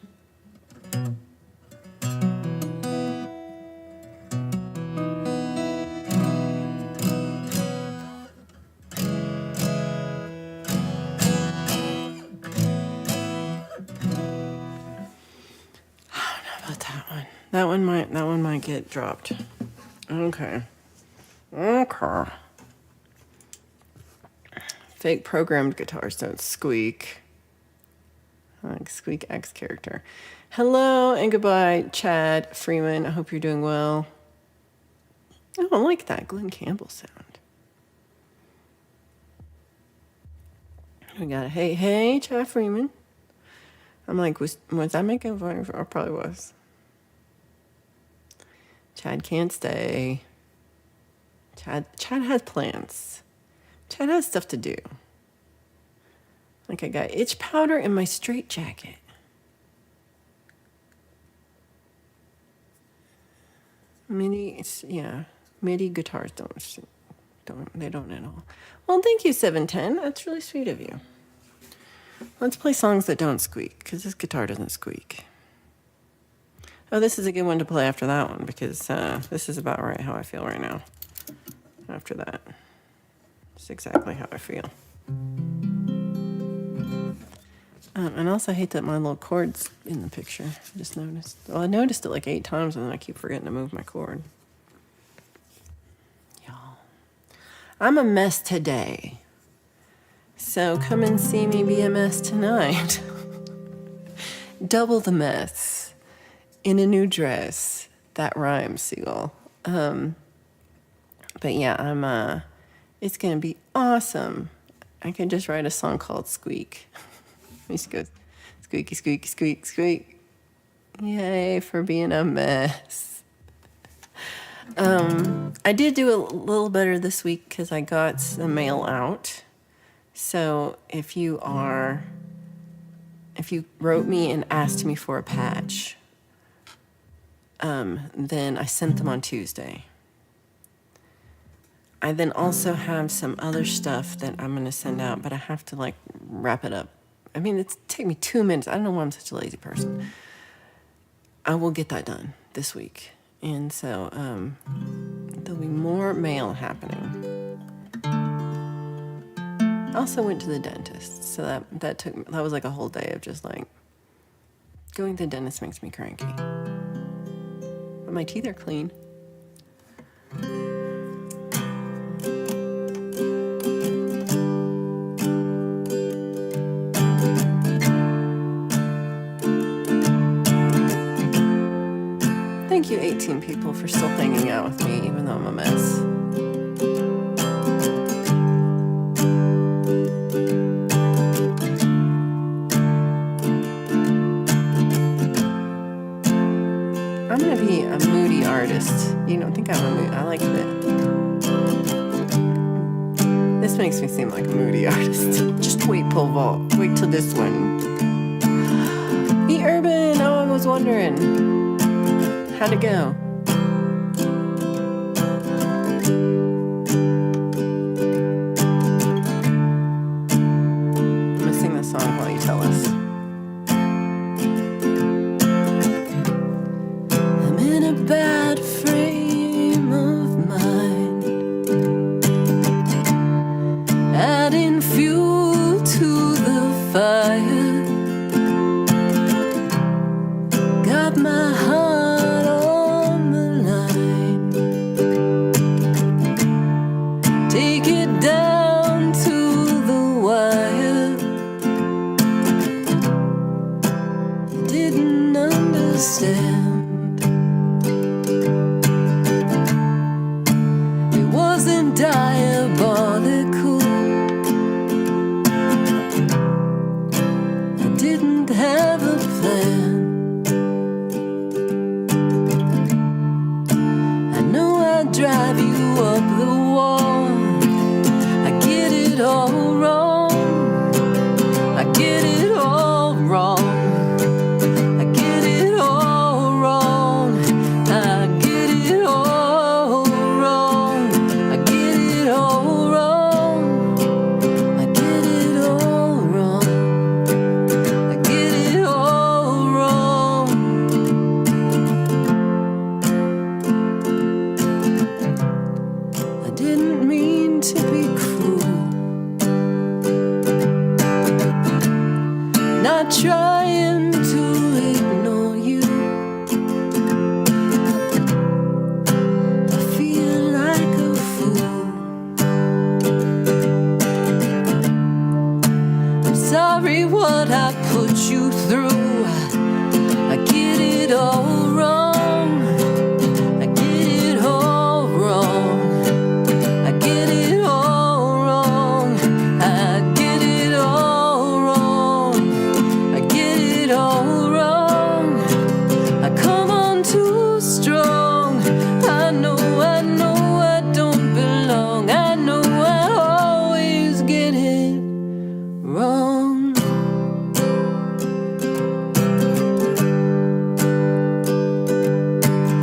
About that one. That one might get dropped. Okay. Fake programmed guitars don't squeak. Like Squeak X character. Hello and goodbye, Chad Freeman. I hope you're doing well. Oh, I like that Glenn Campbell sound. We got a hey, Chad Freeman. I'm like, was I making fun? Or probably was. Chad can't stay. Chad has plans. Chad has stuff to do. Like I got itch powder in my straitjacket. MIDI guitars don't at all. Well, thank you, 710. That's really sweet of you. Let's play songs that don't squeak, because this guitar doesn't squeak. Oh, this is a good one to play after that one, because this is about right how I feel right now. After that. It's exactly how I feel. And I also hate that my little cord's in the picture. I just noticed. Well, I noticed it like 8 times, and then I keep forgetting to move my cord. Y'all. I'm a mess today. So come and see me be a mess tonight. Double the mess. In a new dress. That rhymes, Seagull. But yeah, it's gonna be awesome. I could just write a song called Squeak. It just goes, squeaky, squeaky, squeak, squeak. Yay for being a mess. I did do a little better this week because I got some mail out. So if you wrote me and asked me for a patch, then I sent them on Tuesday. I then also have some other stuff that I'm going to send out, but I have to like wrap it up. I mean, it's take me 2 minutes. I don't know why I'm such a lazy person. I will get that done this week. And so there'll be more mail happening. Also went to the dentist, so that was like a whole day of just like going to the dentist makes me cranky. But my teeth are clean. Thank you, 18 people, for still hanging out with me, even though I'm a mess. I'm gonna be a moody artist. You don't think I'm a moody? I like that. This makes me seem like a moody artist. Just wait, pole vault. Wait till this one. Be urban. Oh, I was wondering. How'd it go? I'm gonna sing the song while you tell us. I'm in a bad frame of mind, adding fuel to the fire. Got my heart on the line. Take it down to the wire. Didn't understand. It wasn't diabolical. I didn't have a plan. Drive you up the wall. I get it all wrong. I get it all wrong. I get it all wrong. I get it all wrong. I get it all wrong. I get it all wrong. I get it all wrong. Didn't mean to be cruel. Not trying to ignore you. I feel like a fool. I'm sorry what I put you through. I get it all wrong. I get it all wrong. I get it all wrong. I get it all wrong. I get it all wrong. I come on too strong. I know I don't belong. I know I always get it wrong.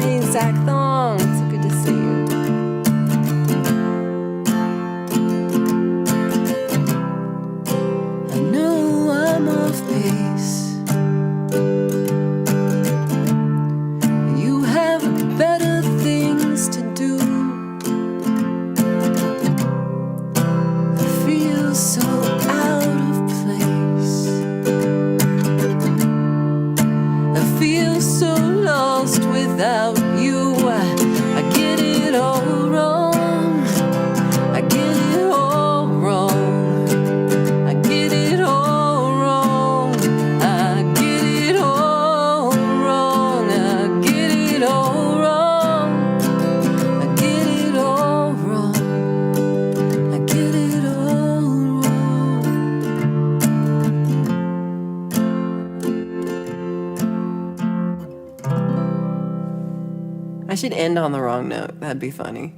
Hey, Zach Thong, so good to see you. I know I'm off base. You have better things to do. I feel so out of place. I feel so lost without you. I get it all wrong. I get it all wrong. I get it all wrong. I get it all wrong. I get it all wrong. I get it all wrong. I get it all wrong. I should end on the wrong note. That'd be funny.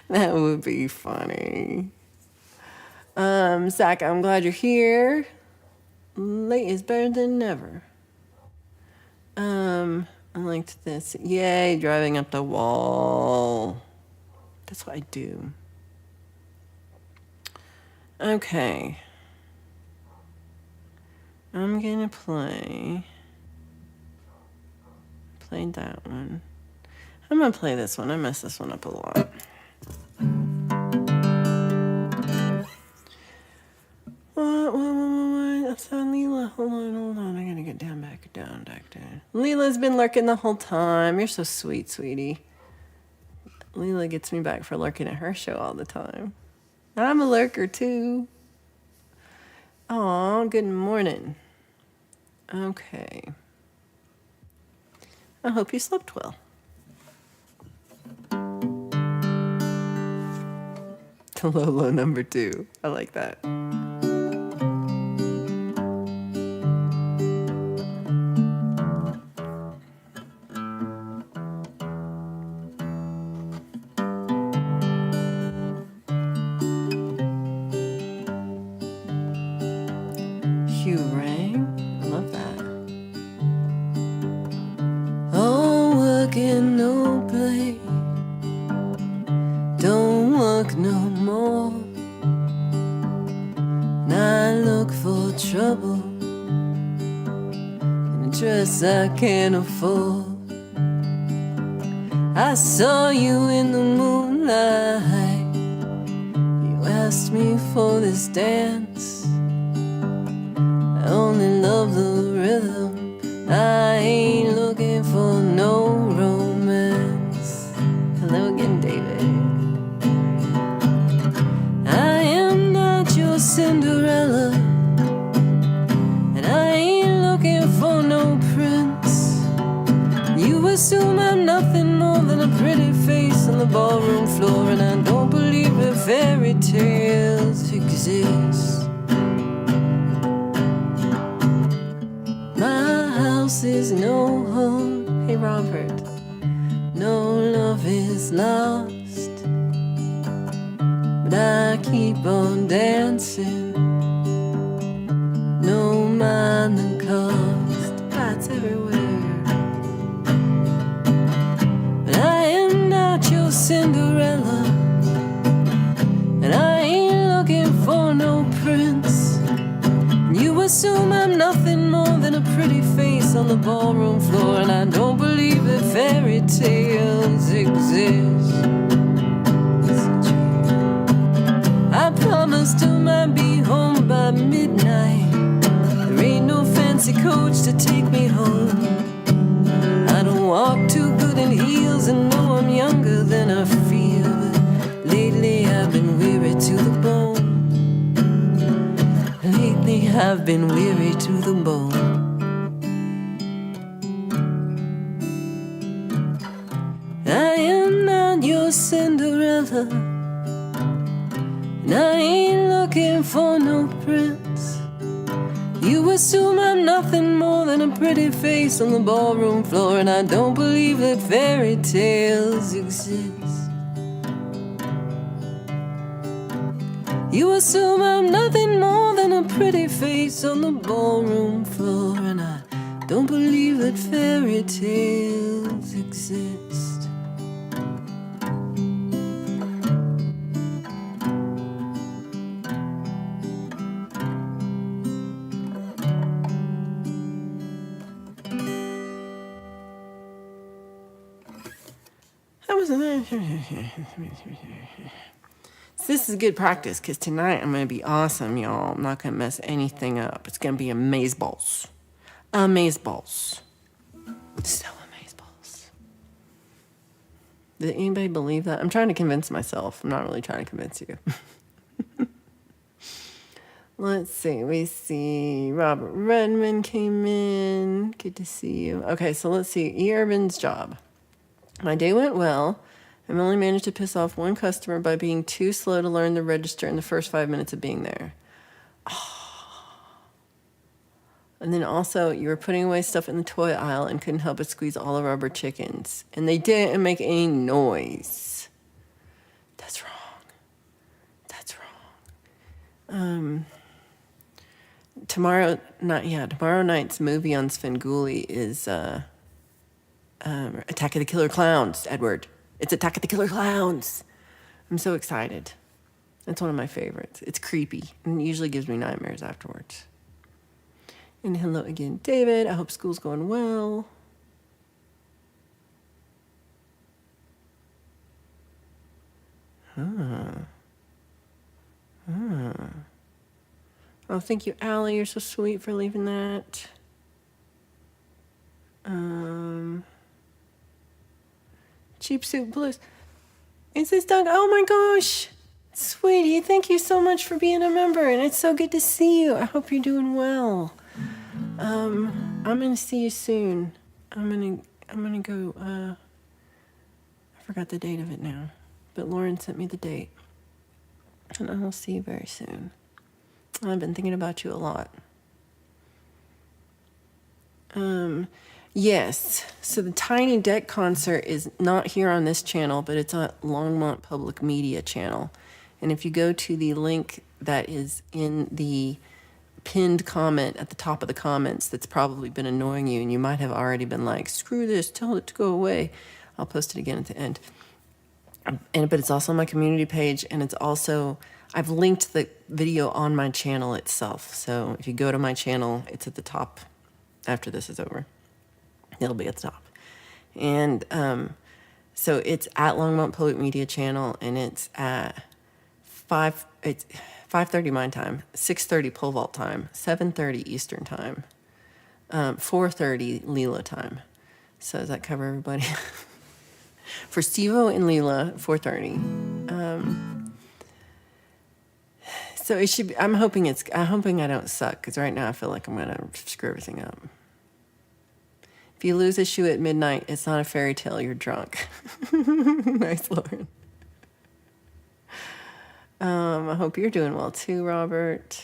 That would be funny. Zach, I'm glad you're here. Late is better than never. I liked this. Yay, driving up the wall. That's what I do. Okay. I'm gonna play played that one. I'm going to play this one. I mess this one up a lot. What? That's not Leela. Hold on. I gotta get back down. Leela's been lurking the whole time. You're so sweet, sweetie. Leela gets me back for lurking at her show all the time. I'm a lurker too. Aw, good morning. Okay. I hope you slept well. Lolo number 2. I like that. Hugh rang. I love that. Oh, working no play. Don't work no more. And I look for trouble in a dress I can't afford. I saw you in the moonlight. You asked me for this dance. I only love the rhythm. I ain't looking for no romance. Hello again, David. I am not your Cinderella, and I ain't looking for no prince. You assume I'm nothing more than a pretty face on the ballroom floor, and I don't believe that fairy tales exist. My house is no home. Hey, Robert. No love is lost, but I keep on dancing. No mind the cost. Bats everywhere. But I am not your Cinderella, and I ain't looking for no prince. You assume I'm nothing more than a pretty face on the ballroom floor, and I don't believe that fairy tales exist. I promised I might be home by midnight. There ain't no fancy coach to take me home. I don't walk too good in heels, and know I'm younger than I feel. But lately I've been weary to the bone. Lately I've been weary to the bone. I am not your Cinderella, and I ain't looking for no prince. You assume I'm nothing more than a pretty face on the ballroom floor, and I don't believe that fairy tales exist. You assume I'm nothing more than a pretty face on the ballroom floor, and I don't believe that fairy tales exist. That was This is good practice, because tonight I'm going to be awesome, y'all. I'm not going to mess anything up. It's going to be amazeballs. Amazeballs. So amazeballs. Did anybody believe that? I'm trying to convince myself. I'm not really trying to convince you. Let's see. We see Robert Redmond came in. Good to see you. Okay, so let's see. E. Urban's job. My day went well. I've only managed to piss off one customer by being too slow to learn the register in the first 5 minutes of being there. Oh. And then also, you were putting away stuff in the toy aisle and couldn't help but squeeze all the rubber chickens. And they didn't make any noise. That's wrong. That's wrong. Tomorrow night's movie on Svengoolie is Attack of the Killer Clowns, Edward. It's Attack of the Killer Clowns. I'm so excited. It's one of my favorites. It's creepy and it usually gives me nightmares afterwards. And hello again, David. I hope school's going well. Oh, thank you, Allie. You're so sweet for leaving that. Cheap Suit Blues. Is this Doug? Oh my gosh. Sweetie, thank you so much for being a member, and it's so good to see you. I hope you're doing well. I'm gonna see you soon. I'm gonna go, I forgot the date of it now, but Lauren sent me the date. And I will see you very soon. I've been thinking about you a lot. Yes, so the Tiny Deck concert is not here on this channel, but it's on Longmont Public Media channel. And if you go to the link that is in the pinned comment at the top of the comments that's probably been annoying you, and you might have already been like, screw this, tell it to go away. I'll post it again at the end. But it's also on my community page, and it's also, I've linked the video on my channel itself. So if you go to my channel, it's at the top after this is over. It'll be at the top. And so it's at Longmont Public Media channel, and it's at 5:30 my time, 6:30 pole vault time, 7:30 Eastern time, 4:30 Leela time. So does that cover everybody? For Stevo and Leela, 4:30. So it should be, I'm hoping I don't suck, because right now I feel like I'm gonna screw everything up. If you lose a shoe at midnight, it's not a fairy tale, you're drunk. Nice, Lauren. I hope you're doing well too, Robert.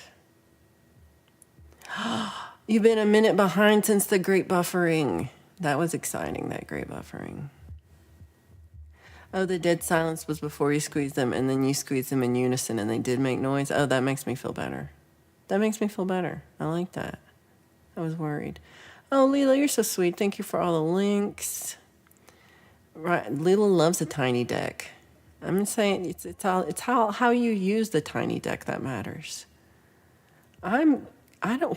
You've been a minute behind since the great buffering. That was exciting, that great buffering. Oh, the dead silence was before you squeezed them, and then you squeezed them in unison, and they did make noise. Oh, that makes me feel better. That makes me feel better. I like that. I was worried. Oh, Leela, you're so sweet. Thank you for all the links. Right, Leela loves a tiny deck. I'm saying it's how you use the tiny deck that matters. Why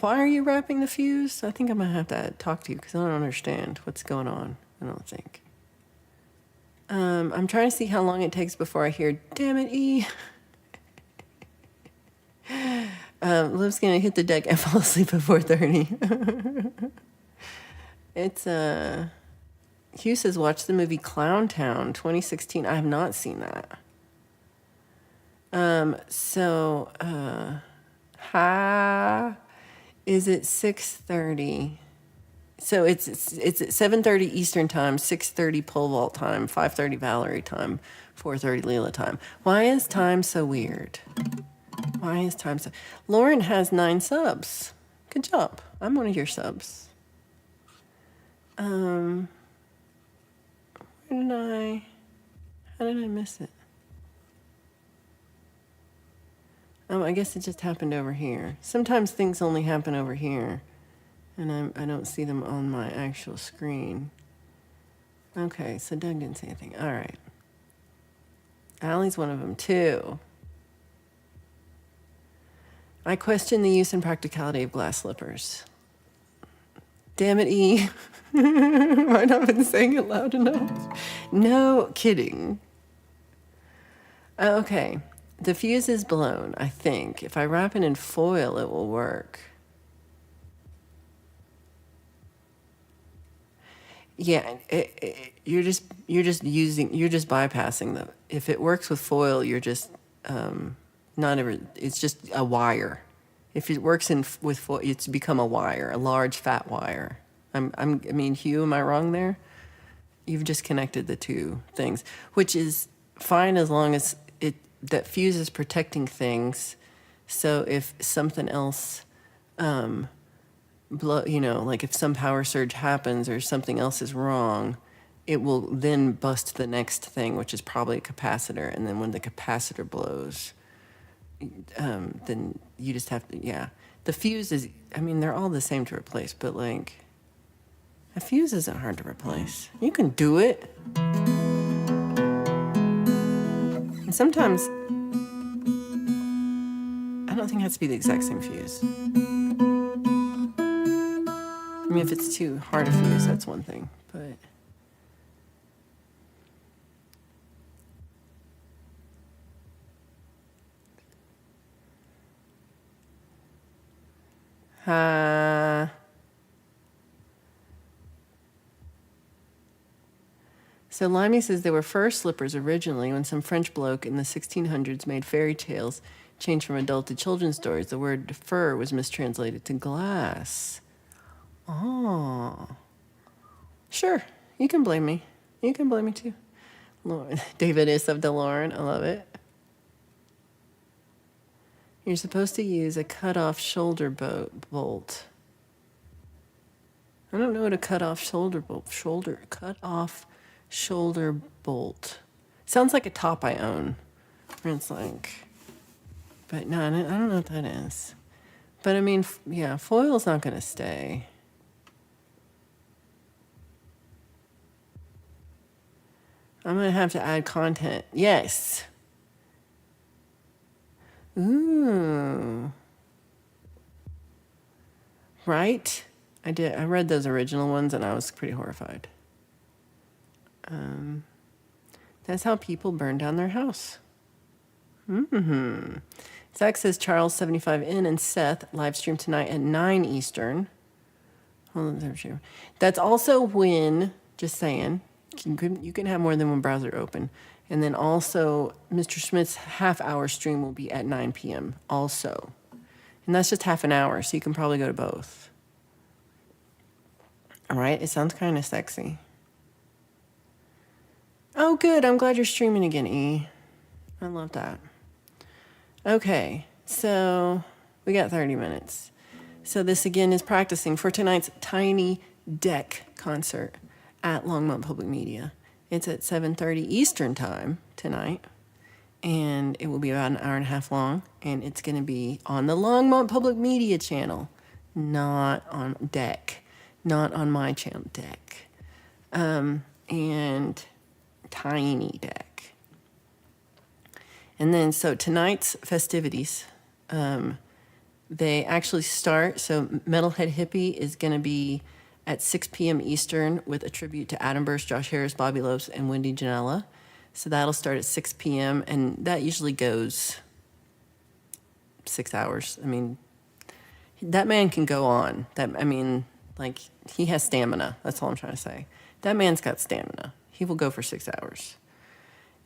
are you wrapping the fuse? I think I'm gonna have to talk to you because I don't understand what's going on. I don't think. I'm trying to see how long it takes before I hear, damn it, E. Liv's gonna hit the deck and fall asleep at 4:30. It's, Hugh says, watch the movie Clowntown, 2016. I have not seen that. Is it 6:30? So it's at 7:30 Eastern time, 6:30 pole vault time, 5:30 Valerie time, 4:30 Leela time. Why is time so weird? Why is time so... Lauren has 9 subs. Good job. I'm one of your subs. How did I miss it? I guess it just happened over here. Sometimes things only happen over here, and I don't see them on my actual screen. Okay, so Doug didn't say anything. All right. Allie's one of them, too. I question the use and practicality of glass slippers. Damn it, E. I've not been saying it loud enough. No kidding. Okay. The fuse is blown, I think. If I wrap it in foil, it will work. Yeah, you're just bypassing if it works with foil, you're just it's just a wire. If it works with foil, it's become a wire, a large fat wire. Hugh, am I wrong there? You've just connected the two things, which is fine as long as that fuse is protecting things. So if something else, like if some power surge happens or something else is wrong, it will then bust the next thing, which is probably a capacitor. And then when the capacitor blows, then you just have to, the fuse is, they're all the same to replace, but like, a fuse isn't hard to replace. You can do it. And sometimes, I don't think it has to be the exact same fuse. If it's too hard to fuse, that's one thing, but... So Limey says they were fur slippers originally when some French bloke in the 1600s made fairy tales change from adult to children's stories. The word fur was mistranslated to glass. Oh. Sure. You can blame me. You can blame me too. David is of DeLauren. I love it. You're supposed to use a cut-off shoulder bolt. I don't know what a cut-off shoulder bolt. Cut-off shoulder bolt. Sounds like a top I own. Where it's like, but no, I don't know what that is. But I mean, yeah, foil's not going to stay. I'm going to have to add content. Yes. Ooh. Right? I did. I read those original ones and I was pretty horrified. That's how people burn down their house. Zach says Charles 75N and Seth live stream tonight at 9 Eastern. Hold on, that's also when, just saying, you can have more than one browser open. And then also, Mr. Smith's half-hour stream will be at 9 p.m. also. And that's just half an hour, so you can probably go to both. All right, it sounds kind of sexy. Oh, good. I'm glad you're streaming again, E. I love that. Okay, so we got 30 minutes. So this again is practicing for tonight's Tiny Deck concert at Longmont Public Media. It's at 7:30 Eastern Time tonight, and it will be about an hour and a half long, and it's going to be on the Longmont Public Media channel, not on Deck, not on my channel, Deck, and Tiny Deck. And then, so tonight's festivities, they actually start, so Metalhead Hippie is going to be at 6 p.m. Eastern with a tribute to Adam Burst, Josh Harris, Bobby Lopes, and Wendy Janela. So that'll start at 6 p.m., and that usually goes 6 hours. I mean, that man can go on. He has stamina. That's all I'm trying to say. That man's got stamina. He will go for 6 hours.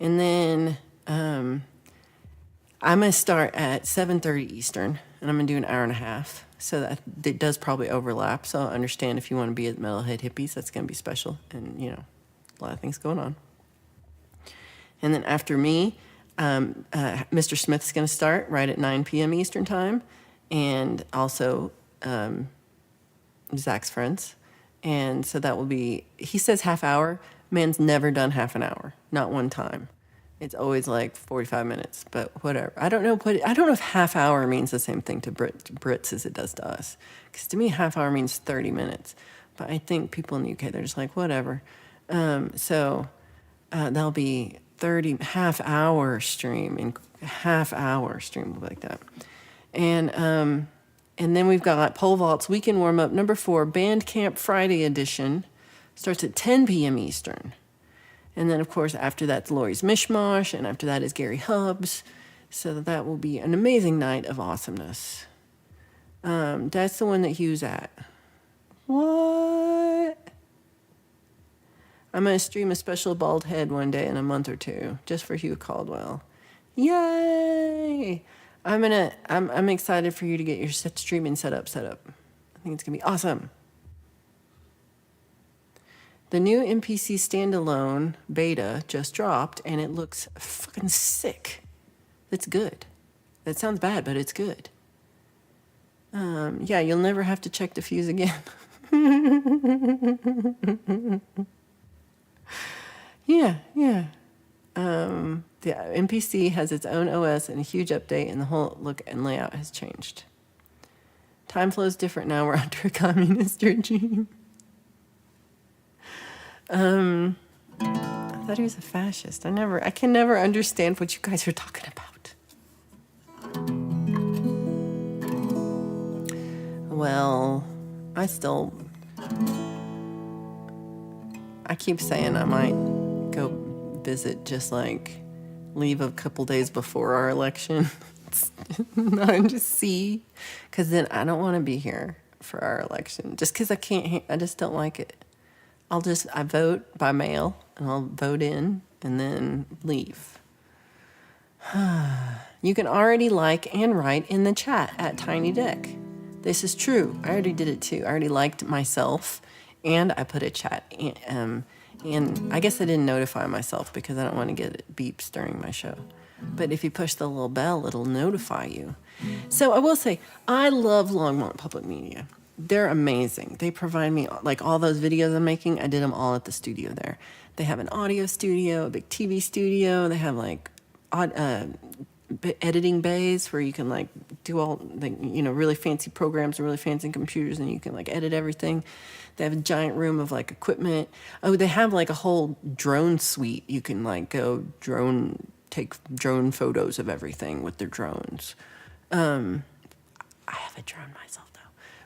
And then I'm going to start at 7:30 Eastern, and I'm going to do an hour and a half. So that it does probably overlap. So I understand if you want to be at Metalhead Hippies, that's going to be special. And, a lot of things going on. And then after me, Mr. Smith's going to start right at 9 p.m. Eastern Time. And also Zach's friends. And so that will be, he says half hour. Man's never done half an hour. Not one time. It's always like 45 minutes, but whatever. I don't know if half hour means the same thing to Brits as it does to us. Because to me, half hour means 30 minutes. But I think people in the UK, they're just like, whatever. So that'll be half hour stream will be like that. And then we've got Pole Vault's Weekend Warm-Up number 4, Bandcamp Friday edition. Starts at 10 p.m. Eastern. And then, of course, after that's Lori's Mishmash, and after that is Gary Hubbs. So that will be an amazing night of awesomeness. That's the one that Hugh's at. What? I'm going to stream a special bald head one day in a month or two, just for Hugh Caldwell. Yay! I'm excited for you to get your streaming set up. I think it's going to be awesome. The new MPC standalone beta just dropped, and it looks fucking sick. It's good. That sounds bad, but it's good. Yeah, you'll never have to check the fuse again. Yeah. The MPC has its own OS and a huge update, and the whole look and layout has changed. Time flows different now. We're under a communist regime. I thought he was a fascist. I can never understand what you guys are talking about. Well, I keep saying I might go visit, just like leave a couple days before our election. not just C, because then I don't want to be here for our election. Just because I can't, I just don't like it. I vote by mail, and I'll vote in and then leave. You can already like and write in the chat at Tiny Deck. This is true. I already did it too. I already liked myself, and I put a chat. And I guess I didn't notify myself because I don't want to get beeps during my show. But if you push the little bell, it'll notify you. So I will say, I love Longmont Public Media. They're amazing. They provide me, like all those videos I'm making, I did them all at the studio there. They have an audio studio, a big TV studio. They have like editing bays where you can like do all the, really fancy programs and really fancy computers, and you can like edit everything. They have a giant room of like equipment. Oh, they have like a whole drone suite. You can like take drone photos of everything with their drones. I have a drone myself though.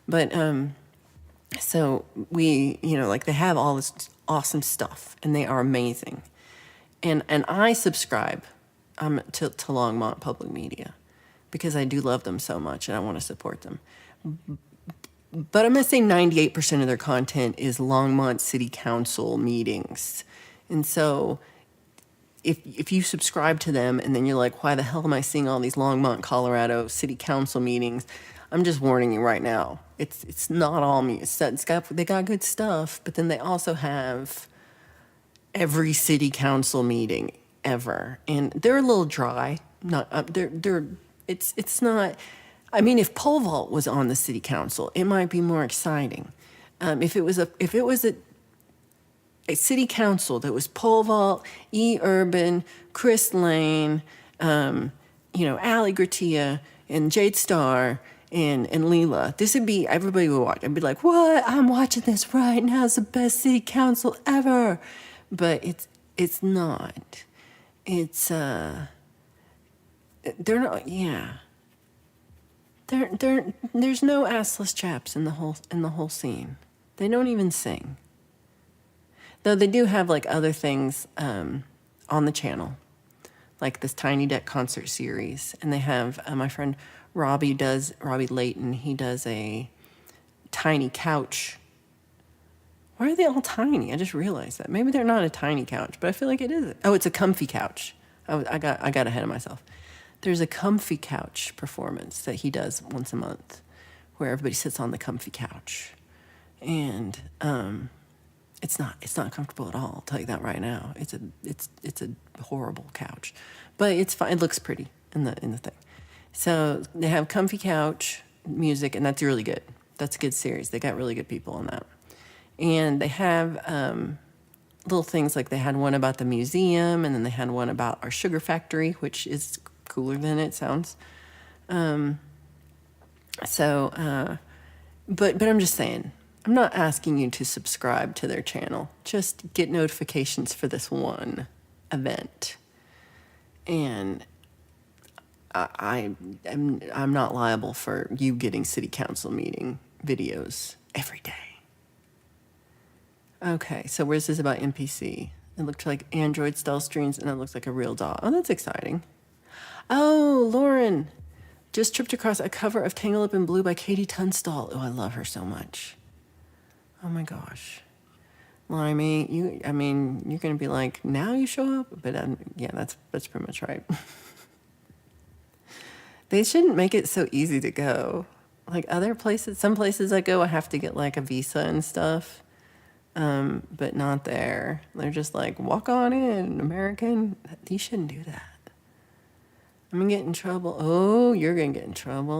But so we, like they have all this awesome stuff, and they are amazing. And I subscribe to Longmont Public Media because I do love them so much and I want to support them. But I'm going to say 98% of their content is Longmont City Council meetings. And so if you subscribe to them and then you're like, why the hell am I seeing all these Longmont, Colorado City Council meetings? I'm just warning you right now. It's not all me. They got good stuff, but then they also have every city council meeting ever, and they're a little dry. It's not. I mean, if pole vault was on the city council, it might be more exciting. If it was a city council that was pole vault, Urban, Chris Lane, Allie Gratia, and Jade Starr, and Leela, this would be, everybody would watch. I'd be like, what? I'm watching this right now. It's the best city council ever. But it's not. It's they're not. Yeah. There's no assless chaps in the whole scene. They don't even sing. Though they do have like other things on the channel, like this Tiny Deck concert series, and they have my friend Robbie Layton. He does a tiny couch. Why are they all tiny? I just realized that. Maybe they're not a tiny couch, but I feel like it is. Oh, it's a comfy couch. I got ahead of myself. There's a comfy couch performance that he does once a month where everybody sits on the comfy couch. And it's not comfortable at all, I'll tell you that right now. It's a horrible couch. But it's fine. It looks pretty in the thing. So they have comfy couch music, and that's really good. That's a good series. They got really good people on that. And they have little things like they had one about the museum, and then they had one about our sugar factory, which is cooler than it sounds. But I'm just saying, I'm not asking you to subscribe to their channel. Just get notifications for this one event. And I'm not liable for you getting city council meeting videos every day. Okay, so where's this about NPC? It looked like Android style streams, and it looks like a real doll. Oh, that's exciting. Oh, Lauren just tripped across a cover of Tangled Up in Blue by Katie Tunstall. Oh, I love her so much. Oh my gosh. Limey, you're going to be like, now you show up? But yeah, that's pretty much right. They shouldn't make it so easy to go. Like other places, some places I go, I have to get like a visa and stuff. But not there. They're just like, walk on in, American. You shouldn't do that. I'm gonna get in trouble. Oh, you're gonna get in trouble.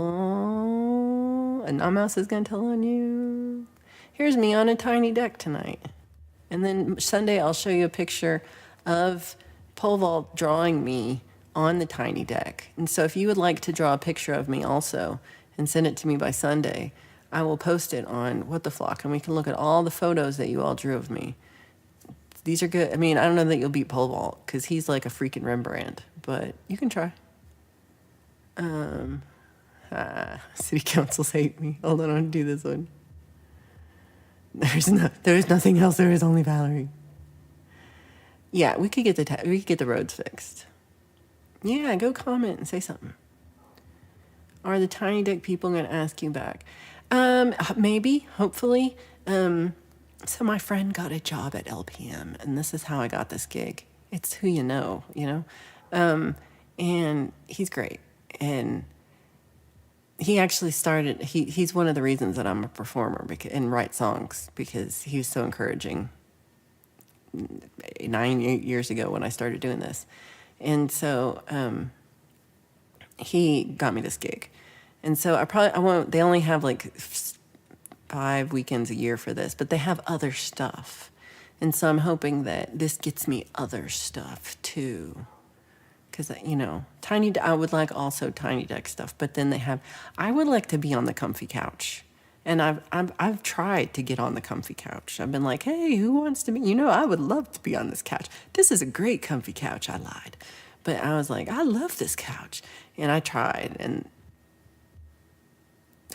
And Mouse is gonna tell on you. Here's me on a tiny deck tonight. And then Sunday I'll show you a picture of pole vault drawing me on the tiny deck. And so if you would like to draw a picture of me also and send it to me by Sunday, I will post it on What the Flock, and we can look at all the photos that you all drew of me. These are good. I mean, I don't know that you'll beat pole vault because he's like a freaking Rembrandt, but you can try. City councils hate me. Hold on, I want to do this one. There's nothing else. There is only Valerie. Yeah, we could get the roads fixed. Yeah, go comment and say something. Are the tiny dick people going to ask you back? Maybe, hopefully. So my friend got a job at LPM, and this is how I got this gig. It's who you know, and he's great. And he actually started, he's one of the reasons that I'm a performer and write songs, because he was so encouraging 9 years ago when I started doing this. And so he got me this gig. And so I won't, they only have like 5 weekends a year for this, but they have other stuff. And so I'm hoping that this gets me other stuff too. Because, I would like also Tiny Deck stuff, but then I would like to be on the comfy couch. And I've tried to get on the comfy couch. I've been like, hey, who wants to be, I would love to be on this couch. This is a great comfy couch. I lied. But I was like, I love this couch. And I tried, and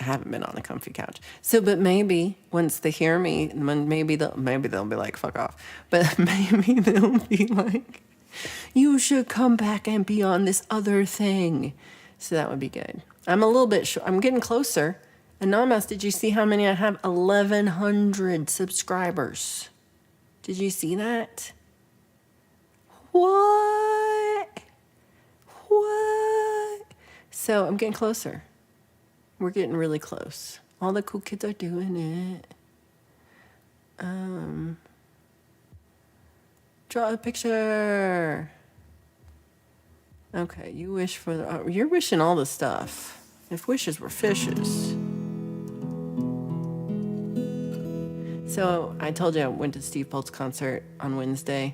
I haven't been on the comfy couch. So, but maybe once they hear me, maybe they'll be like, fuck off. But maybe they'll be like, you should come back and be on this other thing. So that would be good. I'm a little bit I'm getting closer. Anonymous, did you see how many I have? 1,100 subscribers. Did you see that? What? So I'm getting closer. We're getting really close. All the cool kids are doing it. Draw a picture. Okay, you wish for you're wishing all the stuff. If wishes were fishes. So I told you I went to Steve Polt's concert on Wednesday,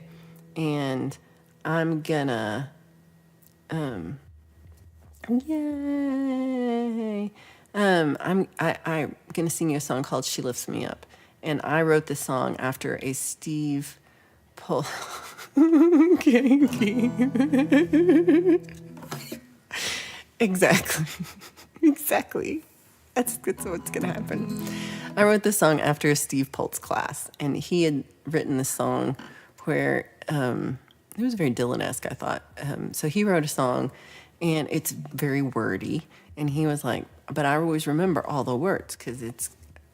and I'm gonna, yay! I'm gonna sing you a song called "She Lifts Me Up," and I wrote this song after a Steve Polt. Exactly. That's what's gonna happen. I wrote this song after a Steve Polt's class, and he had written this song where it was very Dylan-esque, I thought. So he wrote a song, and it's very wordy, and he was like, but I always remember all the words, because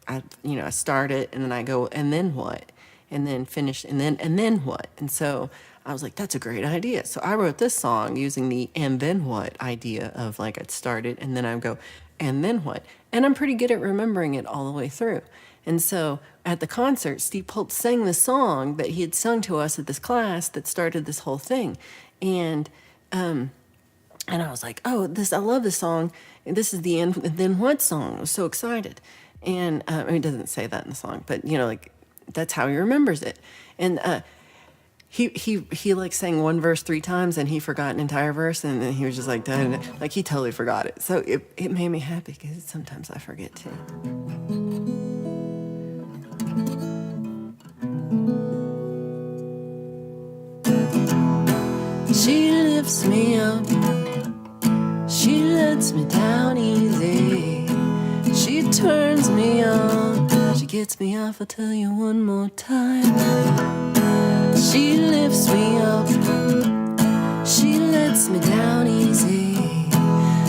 I start it, and then I go, and then what? And then finish, and then what? And so I was like, that's a great idea. So I wrote this song using the and then what idea of like I'd started, and then I go, and then what? And I'm pretty good at remembering it all the way through. And so at the concert, Steve Polt sang the song that he had sung to us at this class that started this whole thing. And I was like, oh, I love this song. And this is the and then what song? I was so excited. And it doesn't say that in the song, but that's how he remembers it. And he like sang one verse 3 times, and he forgot an entire verse, and then he was just like, like he totally forgot it. So it made me happy, because sometimes I forget too. She lifts me up, she lets me down easy, she turns me on, she gets me off. I'll tell you one more time. She lifts me up, she lets me down easy,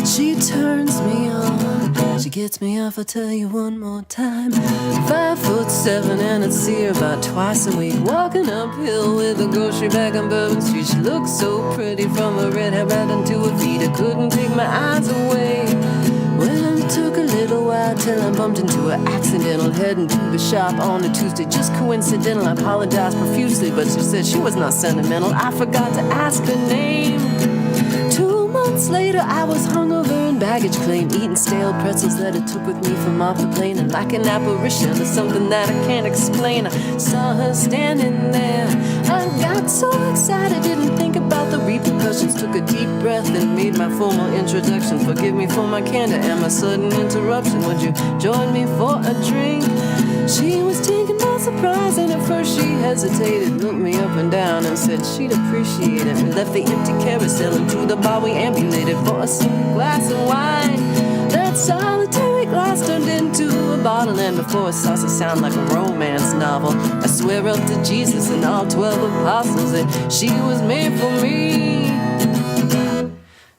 she turns me on, she gets me off. I'll tell you one more time. 5'7" and I'd see her about twice a week, walking uphill with a grocery bag on Bourbon Street. She looked so pretty from her red hair right into her feet. I couldn't take my eyes away. Well, it took a little while till I bumped into her accidental, heading to the shop on a Tuesday. Just coincidental, I apologized profusely, but she said she was not sentimental. I forgot to ask her name. 2 months later, I was hungover and baggage claim, eating stale pretzels that I took with me from off the plane. And like an apparition or something that I can't explain, I saw her standing there. I got so excited, didn't think about the repercussions. Took a deep breath and made my formal introduction. Forgive me for my candor and my sudden interruption. Would you join me for a drink? She was taken by surprise, and at first she hesitated, looked me up and down and said she'd appreciate it. We left the empty carousel, and to the bar we ambulated for a single glass of wine. That solitary glass turned into a bottle, and before it starts to sound like a romance novel, I swear up to Jesus and all 12 apostles that she was made for me.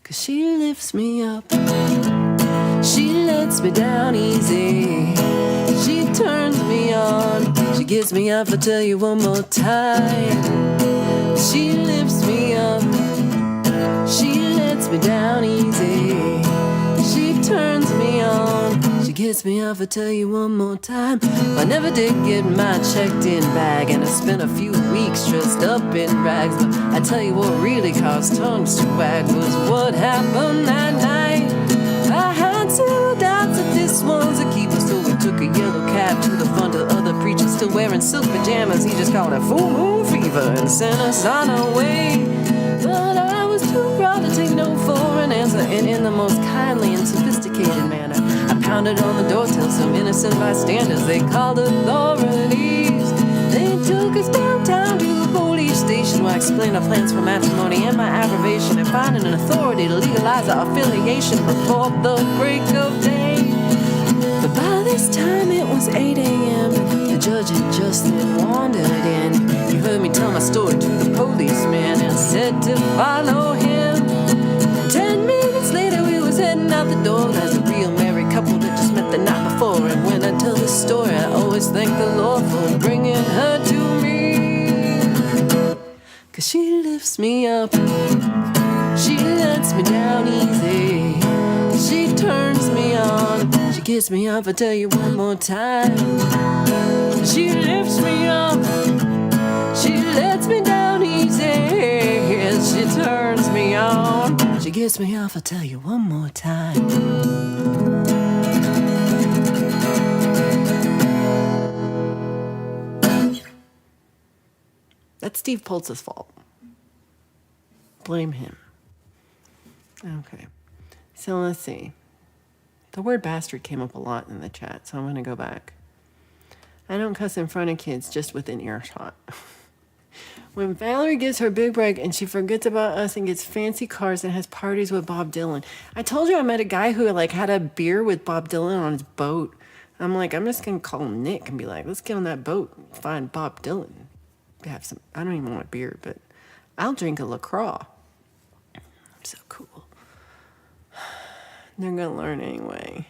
'Cause she lifts me up, She lets me down easy. She turns me on. She gets me up, I'll tell you one more time. She lifts me up. She lets me down easy. She turns me on. She gets me up, I'll tell you one more time. I never did get my checked-in bag, and I spent a few weeks dressed up in rags. But I tell you what really caused tongues to wag was what happened that night. I had several doubts that this one's a keeper, so we took a yellow cab to the front of the other preacher, still wearing silk pajamas. He just called it full moon fever and sent us on our way. But I was too proud to take no for an answer, and in the most kindly and sophisticated manner, I pounded on the door till some innocent bystanders, they called authorities. They took us downtown to the police station, where I explained our plans for matrimony and my aggravation, and finding an authority to legalize our affiliation before the break of day. But by this time it was 8 a.m. The judge had just then wandered in. He heard me tell my story to the policeman and said to follow him. 10 minutes later we was heading out the door as a real married couple that just met the night before. And when I tell this story, I always thank the Lord for bringing her to me. 'Cause she lifts me up. She lets me down easy. She turns me on. She gets me up, I tell you one more time. She lifts me up. She lets me down easy. She turns me on. She gets me off, I'll tell you one more time. That's Steve Poltz's fault. Blame him. Okay. So let's see. The word bastard came up a lot in the chat, so I'm going to go back. I don't cuss in front of kids, just within earshot. When Valerie gets her big break and she forgets about us and gets fancy cars and has parties with Bob Dylan. I told you I met a guy who like had a beer with Bob Dylan on his boat. I'm like, I'm just going to call him Nick and be like, let's get on that boat and find Bob Dylan. Have some, I don't even want a beer, but I'll drink a LaCroix. I'm so cool. They're going to learn anyway.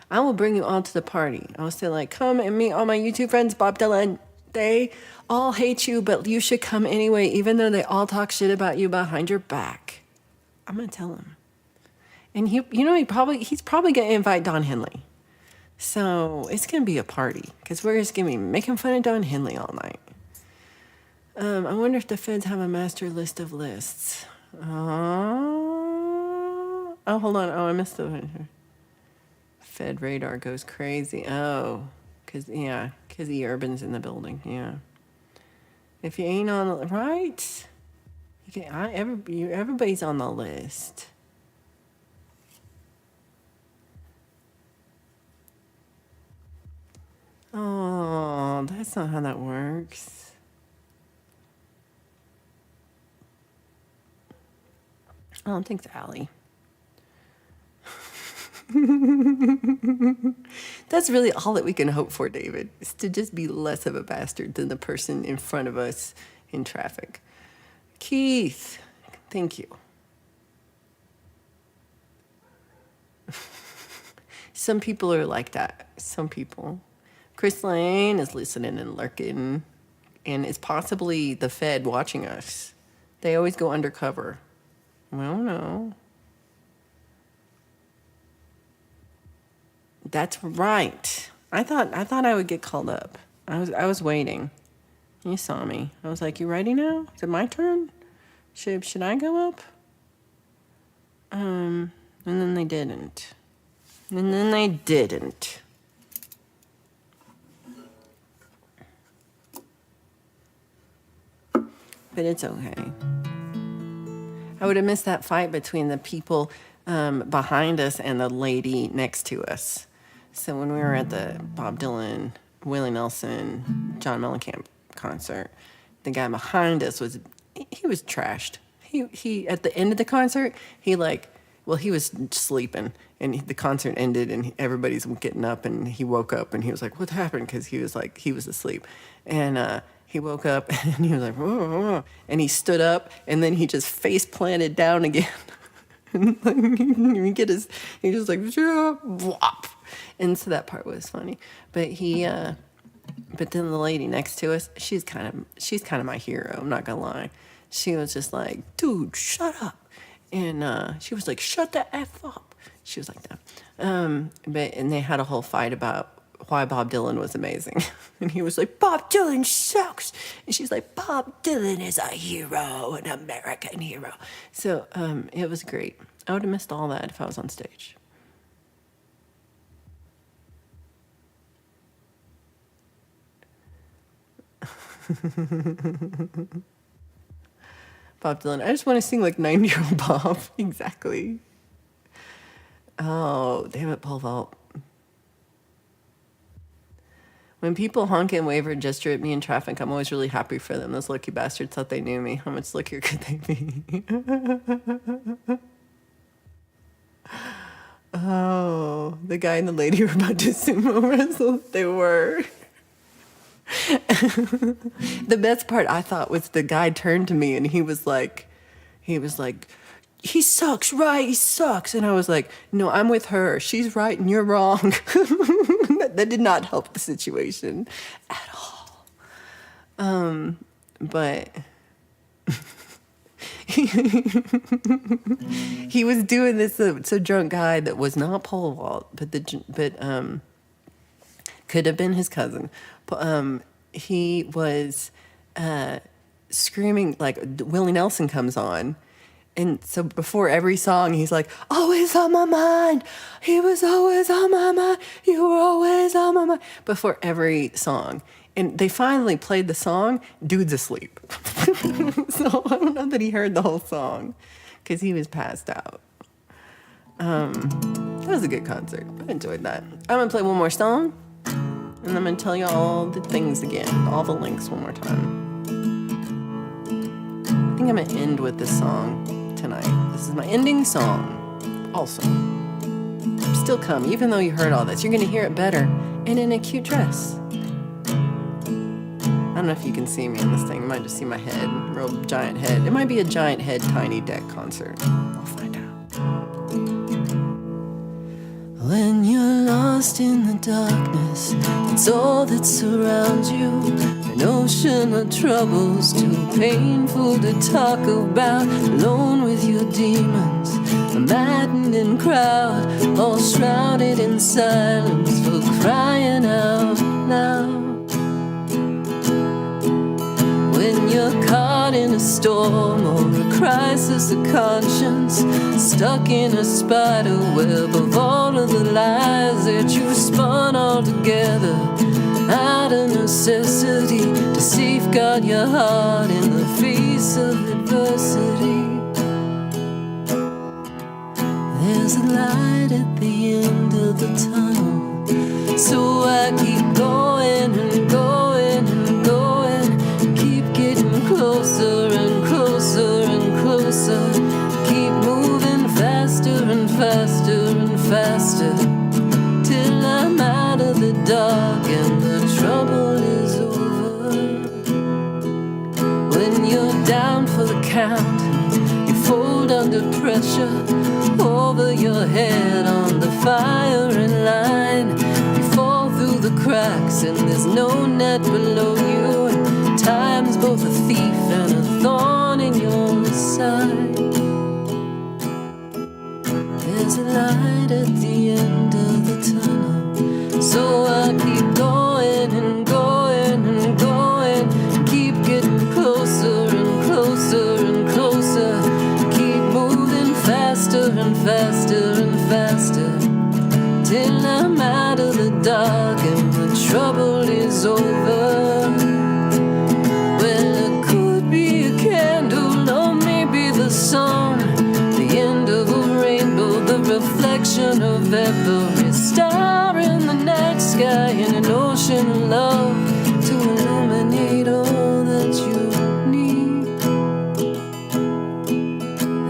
I will bring you all to the party. I'll say like, come and meet all my YouTube friends, Bob Dylan. They all hate you, but you should come anyway, even though they all talk shit about you behind your back. I'm going to tell him. And he, you know, he's probably going to invite Don Henley. So it's going to be a party because we're just going to be making fun of Don Henley all night. I wonder if the feds have a master list of lists. Oh, hold on. Oh, I missed the one. Fed radar goes crazy. Oh, because E. Urban's in the building. Yeah. If you ain't on the right, everybody's on the list. Oh, that's not how that works. I don't think it's Allie. That's really all that we can hope for, David, is to just be less of a bastard than the person in front of us in traffic. Keith, thank you. Some people are like that. Some people. Chris Lane is listening and lurking, and it's possibly the Fed watching us. They always go undercover. Well, no. That's right. I thought I would get called up. I was waiting. You saw me. I was like, you ready now? Is it my turn? Should I go up? And then they didn't. But it's okay. I would have missed that fight between the people behind us and the lady next to us. So when we were at the Bob Dylan, Willie Nelson, John Mellencamp concert, the guy behind us was trashed. He at the end of the concert, he was sleeping, and the concert ended, and everybody's getting up, and he woke up, and he was like, what happened? Because he was asleep. And he woke up, and he was like, whoa, whoa, whoa. And he stood up, and then he just face planted down again. And like, he just like, whop. And so that part was funny. But but then the lady next to us, she's kind of my hero. I'm not gonna lie. She was just like, dude, shut up. And she was like, shut the F up. She was like that. And they had a whole fight about why Bob Dylan was amazing. And he was like, Bob Dylan sucks. And she's like, Bob Dylan is a hero, an American hero. So it was great. I would have missed all that if I was on stage. Bob Dylan. I just want to sing like 90-year-old Bob. Exactly. Oh, damn it, pole vault. When people honk and wave or gesture at me in traffic, I'm always really happy for them. Those lucky bastards thought they knew me. How much luckier could they be? Oh, the guy and the lady were about to sumo wrestle. They were. The best part I thought was the guy turned to me and he was like, he sucks, right? He sucks. And I was like, no, I'm with her. She's right and you're wrong. That did not help the situation at all. But he was doing this. It's a drunk guy that was not pole vault, but could have been his cousin. He was screaming like Willie Nelson comes on. And so before every song, he's like, always on my mind. He was always on my mind. You were always on my mind. Before every song. And they finally played the song. Dude's asleep. So I don't know that he heard the whole song because he was passed out. That was a good concert. I enjoyed that. I'm going to play one more song. And I'm going to tell you all the things again. All the links one more time. I think I'm going to end with this song tonight. This is my ending song. Also, still come, even though you heard all this. You're going to hear it better and in a cute dress. I don't know if you can see me in this thing. You might just see my head, real giant head. It might be a giant head, tiny deck concert. I'll find out. When you're lost in the darkness, it's all that surrounds you. An ocean of troubles, too painful to talk about. Alone with your demons, a maddening crowd, all shrouded in silence for crying out loud. When you're caught in a storm or a crisis of conscience, stuck in a spider web of all of the lies that you spun all together out of necessity to safeguard your heart in the face of adversity. There's a light at the end of the tunnel, so I keep going and going and going, keep getting closer and closer and closer, keep moving faster and faster and faster, till I'm out of the dark and the trouble is over. When you're down for the count, you fold under pressure, over your head on the firing line. You fall through the cracks and there's no net below you, and time's both a thief and a thorn in your side. There's a light at the end of the tunnel, so I keep going and going and going, keep getting closer and closer and closer, keep moving faster and faster and faster, till I'm out of the dark and the trouble is over. Well, it could be a candle or maybe the sun, the end of a rainbow, the reflection of every star in the night sky, in an ocean of love to illuminate all that you need.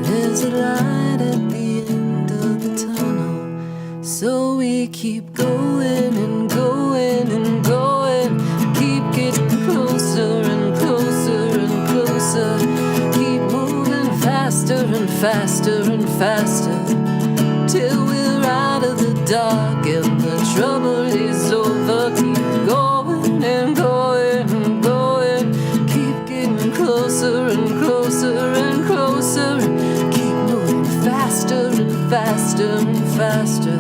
There's a light at the end of the tunnel, so we keep going and going and going, keep getting closer and closer and closer, keep moving faster and faster and and faster, till we're out of the dark and the trouble is over. Keep going and going and going, keep getting closer and closer and closer, keep moving faster and faster and faster,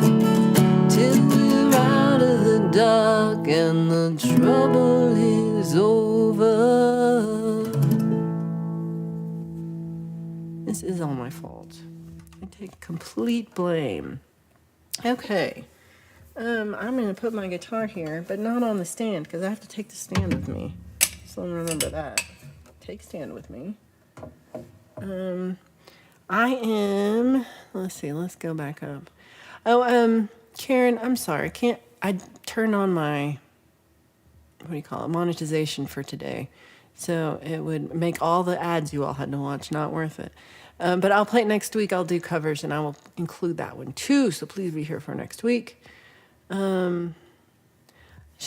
till we're out of the dark and the trouble is over. This is all my fault. I take complete blame. Okay. I'm going to put my guitar here, but not on the stand, because I have to take the stand with me. So remember that. Take stand with me. I am, let's see, let's go back up. Oh, Karen, I'm sorry. I turned on my, what do you call it, monetization for today. So it would make all the ads you all had to watch not worth it. But I'll play it next week. I'll do covers, and I will include that one too. So please be here for next week. He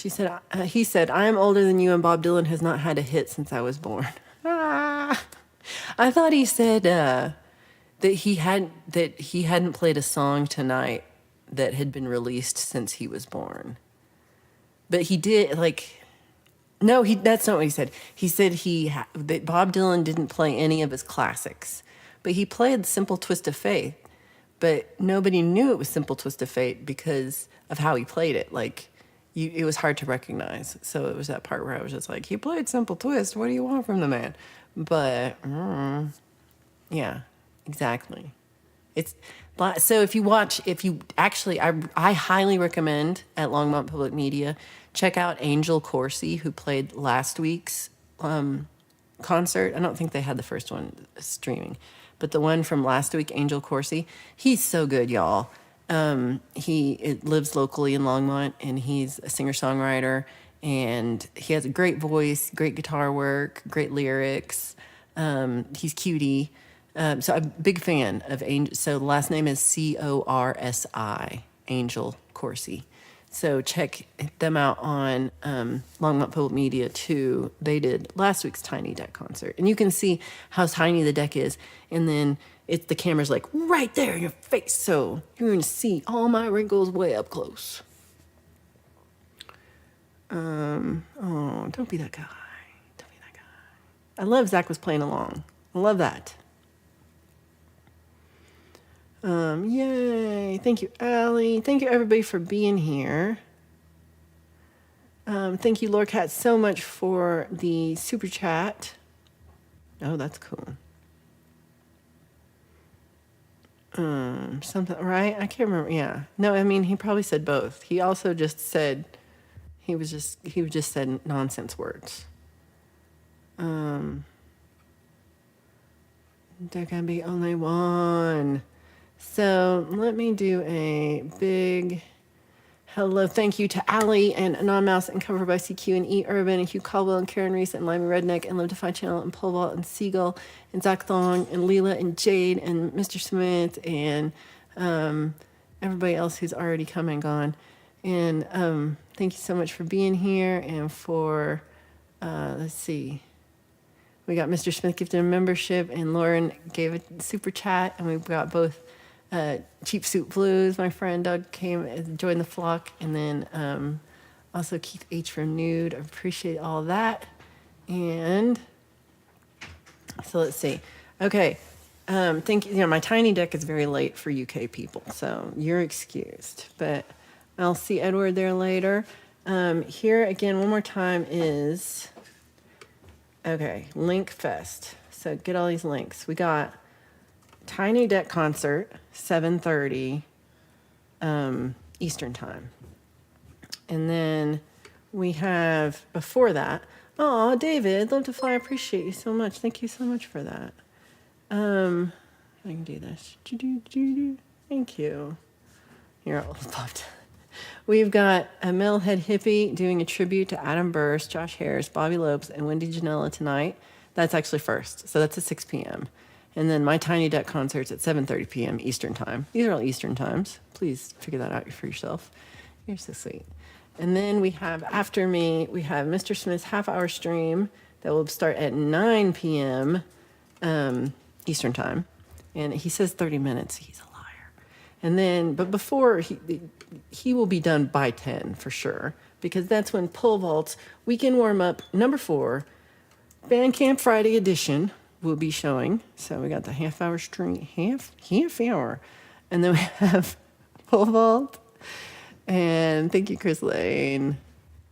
said, I am older than you, and Bob Dylan has not had a hit since I was born. I thought he said that he hadn't played a song tonight that had been released since he was born. But he did, no, that's not what he said. He said that Bob Dylan didn't play any of his classics, but he played Simple Twist of Faith. But nobody knew it was Simple Twist of Fate because of how he played it. It was hard to recognize. So it was that part where I was just like, he played Simple Twist. What do you want from the man? But, yeah, exactly. So I highly recommend at Longmont Public Media, check out Angel Corsi, who played last week's concert. I don't think they had the first one streaming, but the one from last week, Angel Corsi, he's so good, y'all. He lives locally in Longmont, and he's a singer-songwriter, and he has a great voice, great guitar work, great lyrics. He's cutie. So I'm a big fan of Angel. So the last name is Corsi, Angel Corsi. So check them out on Longmont Public Media too. They did last week's Tiny Deck concert, and you can see how tiny the deck is, and then the camera's like right there in your face, so you're gonna see all my wrinkles way up close. Oh, don't be that guy. Don't be that guy. I love Zach was playing along. I love that. Yay. Thank you, Allie. Thank you, everybody, for being here. Thank you, Lorcat, so much for the super chat. Oh, that's cool. Something, right? I can't remember. Yeah. No, I mean, he probably said both. He also just said, he just said nonsense words. There can be only one. So let me do a big hello. Thank you to Allie and Anon Mouse and Cover by CQ and E Urban and Hugh Caldwell and Karen Reese and Limey Redneck and Live to Find Channel and Pole Vault and Seagull and Zach Thong and Leela and Jade and Mr. Smith and everybody else who's already come and gone. And thank you so much for being here and for, let's see. We got Mr. Smith gifted a membership, and Lauren gave a super chat, and we've got both Cheap Suit Blues. My friend Doug came and joined the flock, and then also Keith H. from Nude. I appreciate all of that. And so let's see. Okay. Thank you. My tiny deck is very late for UK people, so you're excused. But I'll see Edward there later. Here again, one more time is... Okay, Link Fest. So get all these links. We got Tiny Deck Concert, 7:30 Eastern Time. And then we have, before that, oh, David, Love to Fly, I appreciate you so much. Thank you so much for that. I can do this. Thank you. You're all popped. We've got a Metalhead Hippie doing a tribute to Adam Burst, Josh Harris, Bobby Lopes, and Wendy Janela tonight. That's actually first, so that's at 6 p.m. And then my Tiny Deck concert's at 7:30 p.m. Eastern Time. These are all Eastern times. Please figure that out for yourself. You're so sweet. And then we have, after me, we have Mr. Smith's half-hour stream that will start at 9 p.m. Eastern Time. And he says 30 minutes. He's a liar. And then, but before he will be done by 10 for sure, because that's when pole vaults weekend warm up number 4, Bandcamp Friday edition will be showing. So we got the half hour stream, half hour, and then we have pole vault. And thank you, Chris Lane.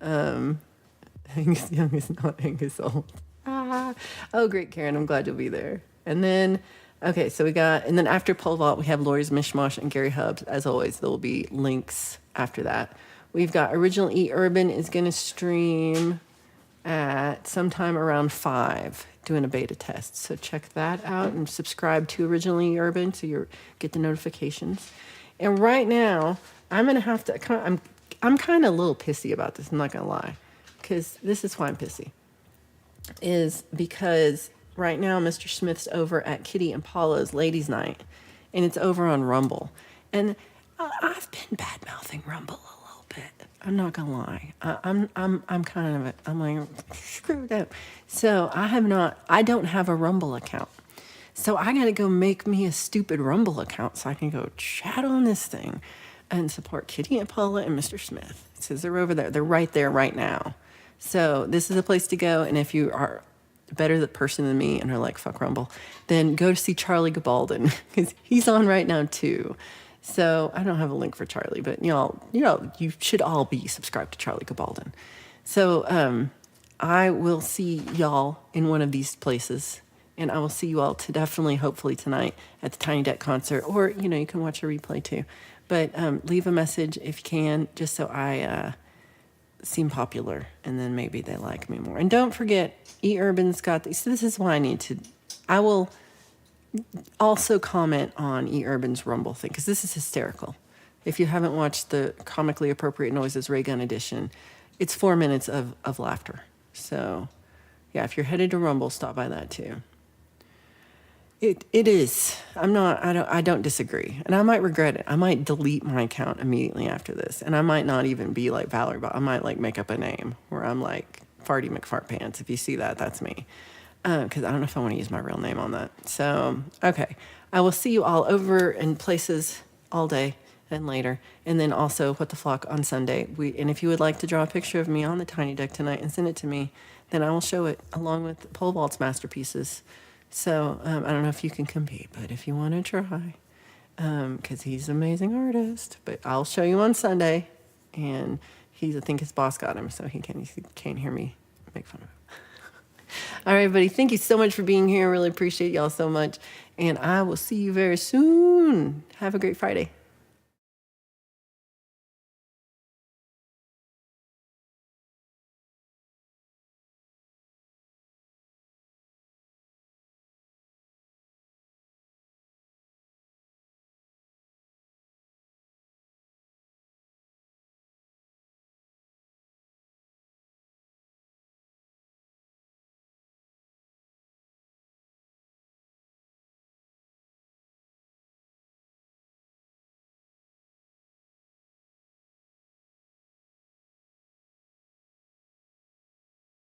Angus Young is not Angus Old. Oh, great, Karen. I'm glad you'll be there. And then, okay, so we got, and then after pole vault, we have Lori's Mishmash and Gary Hubbs. As always, there will be links after that. We've got Original E Urban is going to stream at sometime around 5, doing a beta test. So check that out and subscribe to Original E Urban so you get the notifications. And right now, I'm going to have to, I'm kind of a little pissy about this, I'm not going to lie. Because this is why I'm pissy. Is because right now Mr. Smith's over at Kitty and Paula's Ladies Night. And it's over on Rumble. And I've been bad-mouthing Rumble a little bit. I'm not going to lie. I'm kind of, I'm like, screw that. So I don't have a Rumble account. So I got to go make me a stupid Rumble account so I can go chat on this thing and support Kitty and Paula and Mr. Smith. It says they're over there. They're right there right now. So this is a place to go. And if you are a better person than me and are like, fuck Rumble, then go to see Charlie Gabaldon because he's on right now too. So I don't have a link for Charlie, but you should all be subscribed to Charlie Gabaldon. So I will see y'all in one of these places. And I will see you all definitely, hopefully tonight at the Tiny Deck concert. Or, you can watch a replay too. But leave a message if you can, just so I seem popular. And then maybe they like me more. And don't forget, E-Urban's got these. So this is why I will also comment on E-Urban's Rumble thing. Because this is hysterical. If you haven't watched the Comically Appropriate Noises Ray Gun edition, it's 4 minutes of laughter. So, yeah, if you're headed to Rumble, stop by that too. It is. I don't disagree. And I might regret it. I might delete my account immediately after this. And I might not even be like Valerie, but I might like make up a name where I'm like Farty McFartpants. If you see that, that's me. Because I don't know if I want to use my real name on that. So, okay. I will see you all over in places all day and later. And then also What the Flock on Sunday. And if you would like to draw a picture of me on the Tiny Deck tonight and send it to me, then I will show it along with Pole Vault's masterpieces. So I don't know if you can compete, but if you want to try, because he's an amazing artist. But I'll show you on Sunday, and I think his boss got him, so he can't hear me make fun of him. All right, everybody, thank you so much for being here. I really appreciate y'all so much, and I will see you very soon. Have a great Friday.